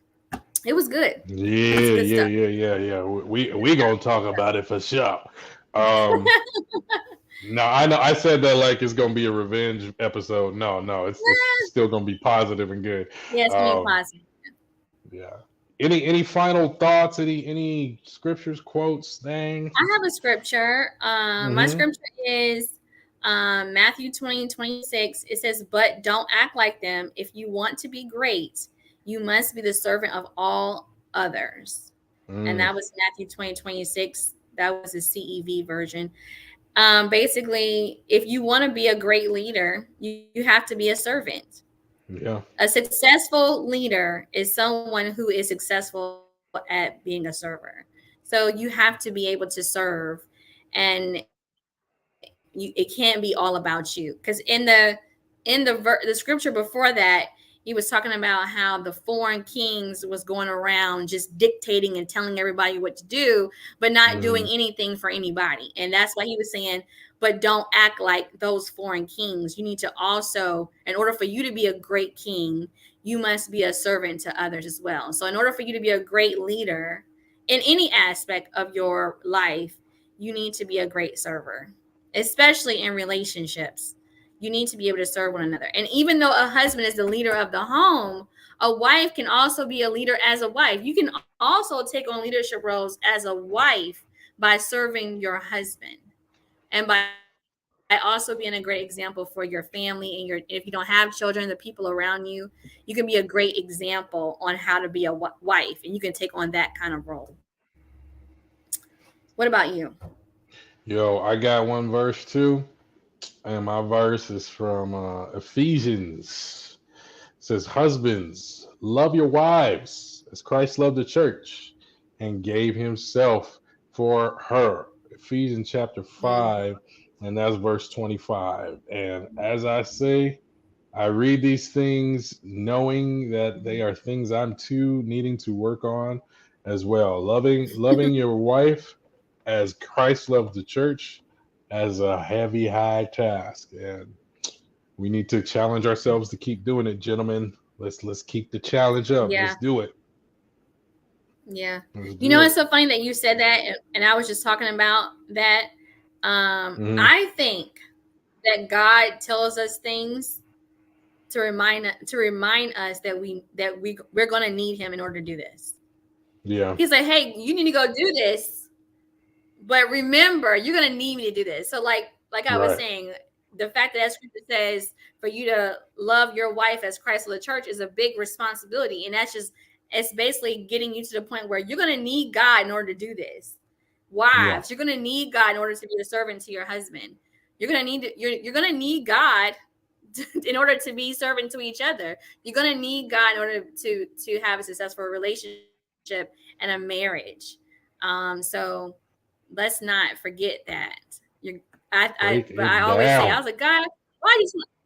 it was good. It was good Yeah, stuff. yeah, yeah, yeah, yeah. We gonna talk about it for sure. Um, no, I know. I said that like it's gonna be a revenge episode. No, no, it's still gonna be positive and good. Yeah, it's going to be Um, positive. yeah. Any final thoughts? Any scriptures, quotes, things? I have a scripture. My Mm-hmm. scripture is Matthew 20:26. It says, "But don't act like them. If you want to be great, you must be the servant of all others." And Mm, that was Matthew 20:26. That was the CEV version. Basically, if you want to be a great leader, you have to be a servant. yeah. A successful leader is someone who is successful at being a server. So you have to be able to serve, and it can't be all about you. Because in the scripture before that, he was talking about how the foreign kings was going around just dictating and telling everybody what to do, but not doing anything for anybody. And that's why he was saying, but don't act like those foreign kings. You need to also, in order for you to be a great king, you must be a servant to others as well. So in order for you to be a great leader in any aspect of your life, you need to be a great server, especially in relationships. You need to be able to serve one another. And even though a husband is the leader of the home, a wife can also be a leader as a wife. You can also take on leadership roles as a wife by serving your husband and by also being a great example for your family and your, if you don't have children, the people around you, you can be a great example on how to be a wife, and you can take on that kind of role. What about you? Yo, I got one verse too, and my verse is from Ephesians. It says, "Husbands, love your wives as Christ loved the church and gave himself for her." Ephesians chapter 5, and that's verse 25. And as I say, I read these things knowing that they are things I'm too needing to work on as well. Loving your wife as Christ loved the church as a heavy, high task. And we need to challenge ourselves to keep doing it, gentlemen. Let's keep the challenge up. Yeah. Let's do it. Yeah. Let's You do know, it. it's so funny that you said that, and I was just talking about that. I think that God tells us things to remind us that we're going to need him in order to do this. Yeah. He's like, "Hey, you need to go do this, but remember, you're going to need me to do this." So like I was Right. saying, the fact that scripture says for you to love your wife as Christ of the church is a big responsibility. And that's just, it's basically getting you to the point where you're going to need God in order to do this. Yeah. Wives, you're going to need God in order to be a servant to your husband. You're going to need God in order to be servant to each other. You're going to need God in order to have a successful relationship and a marriage. So let's not forget that. Break But I it always say, I down. was like, God,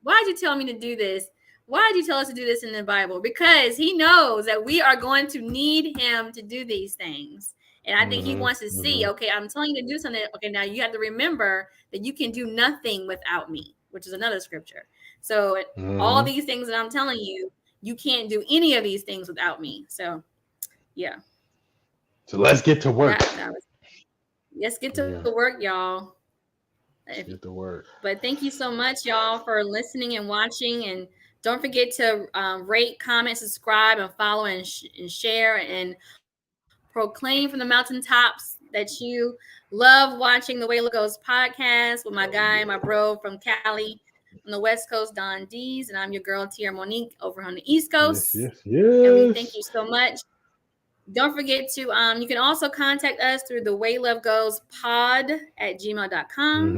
why'd you tell me to do this? Why did you tell us to do this in the Bible? Because he knows that we are going to need him to do these things. And I think he wants to see, okay, I'm telling you to do something. Okay, now you have to remember that you can do nothing without me, which is another scripture. So all these things that I'm telling you, you can't do any of these things without me. So yeah. So let's get to work. That was, let's get to work, y'all. Let's get to work. But thank you so much, y'all, for listening and watching. And don't forget to rate, comment, subscribe, and follow and share and proclaim from the mountaintops that you love watching the Way Love Goes podcast with my guy, my bro from Cali on the West Coast, Don D's. And I'm your girl, Tia Monique, over on the East Coast. Yes. And we thank you so much. Don't forget to, you can also contact us through the Way Love Goes pod at gmail.com.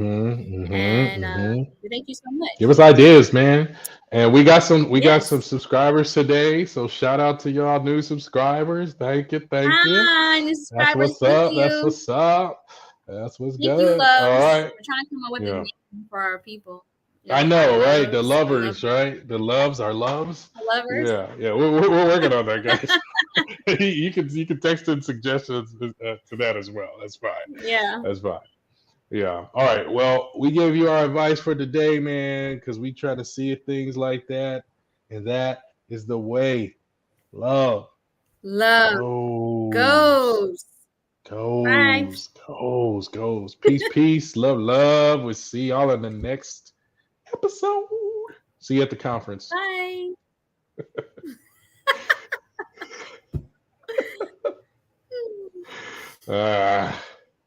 And we thank you so much. Give us ideas, man. And we got some subscribers today. So shout out to y'all new subscribers. Thank you. Hi, new That's subscribers. what's up. That's what's up. That's what's Thank you, good. loves. All right. We're trying to come up with a name for our people. I know, right? The lovers, right? The loves, our loves. The lovers. Yeah. We're working on that, guys. you can text in suggestions to that as well. That's fine. Yeah. That's fine. Yeah. All right. Well, we gave you our advice for today, man, because we try to see things like that, and that is the way. Love goes. Peace. Love. We'll see y'all in the next episode. See you at the conference. Bye.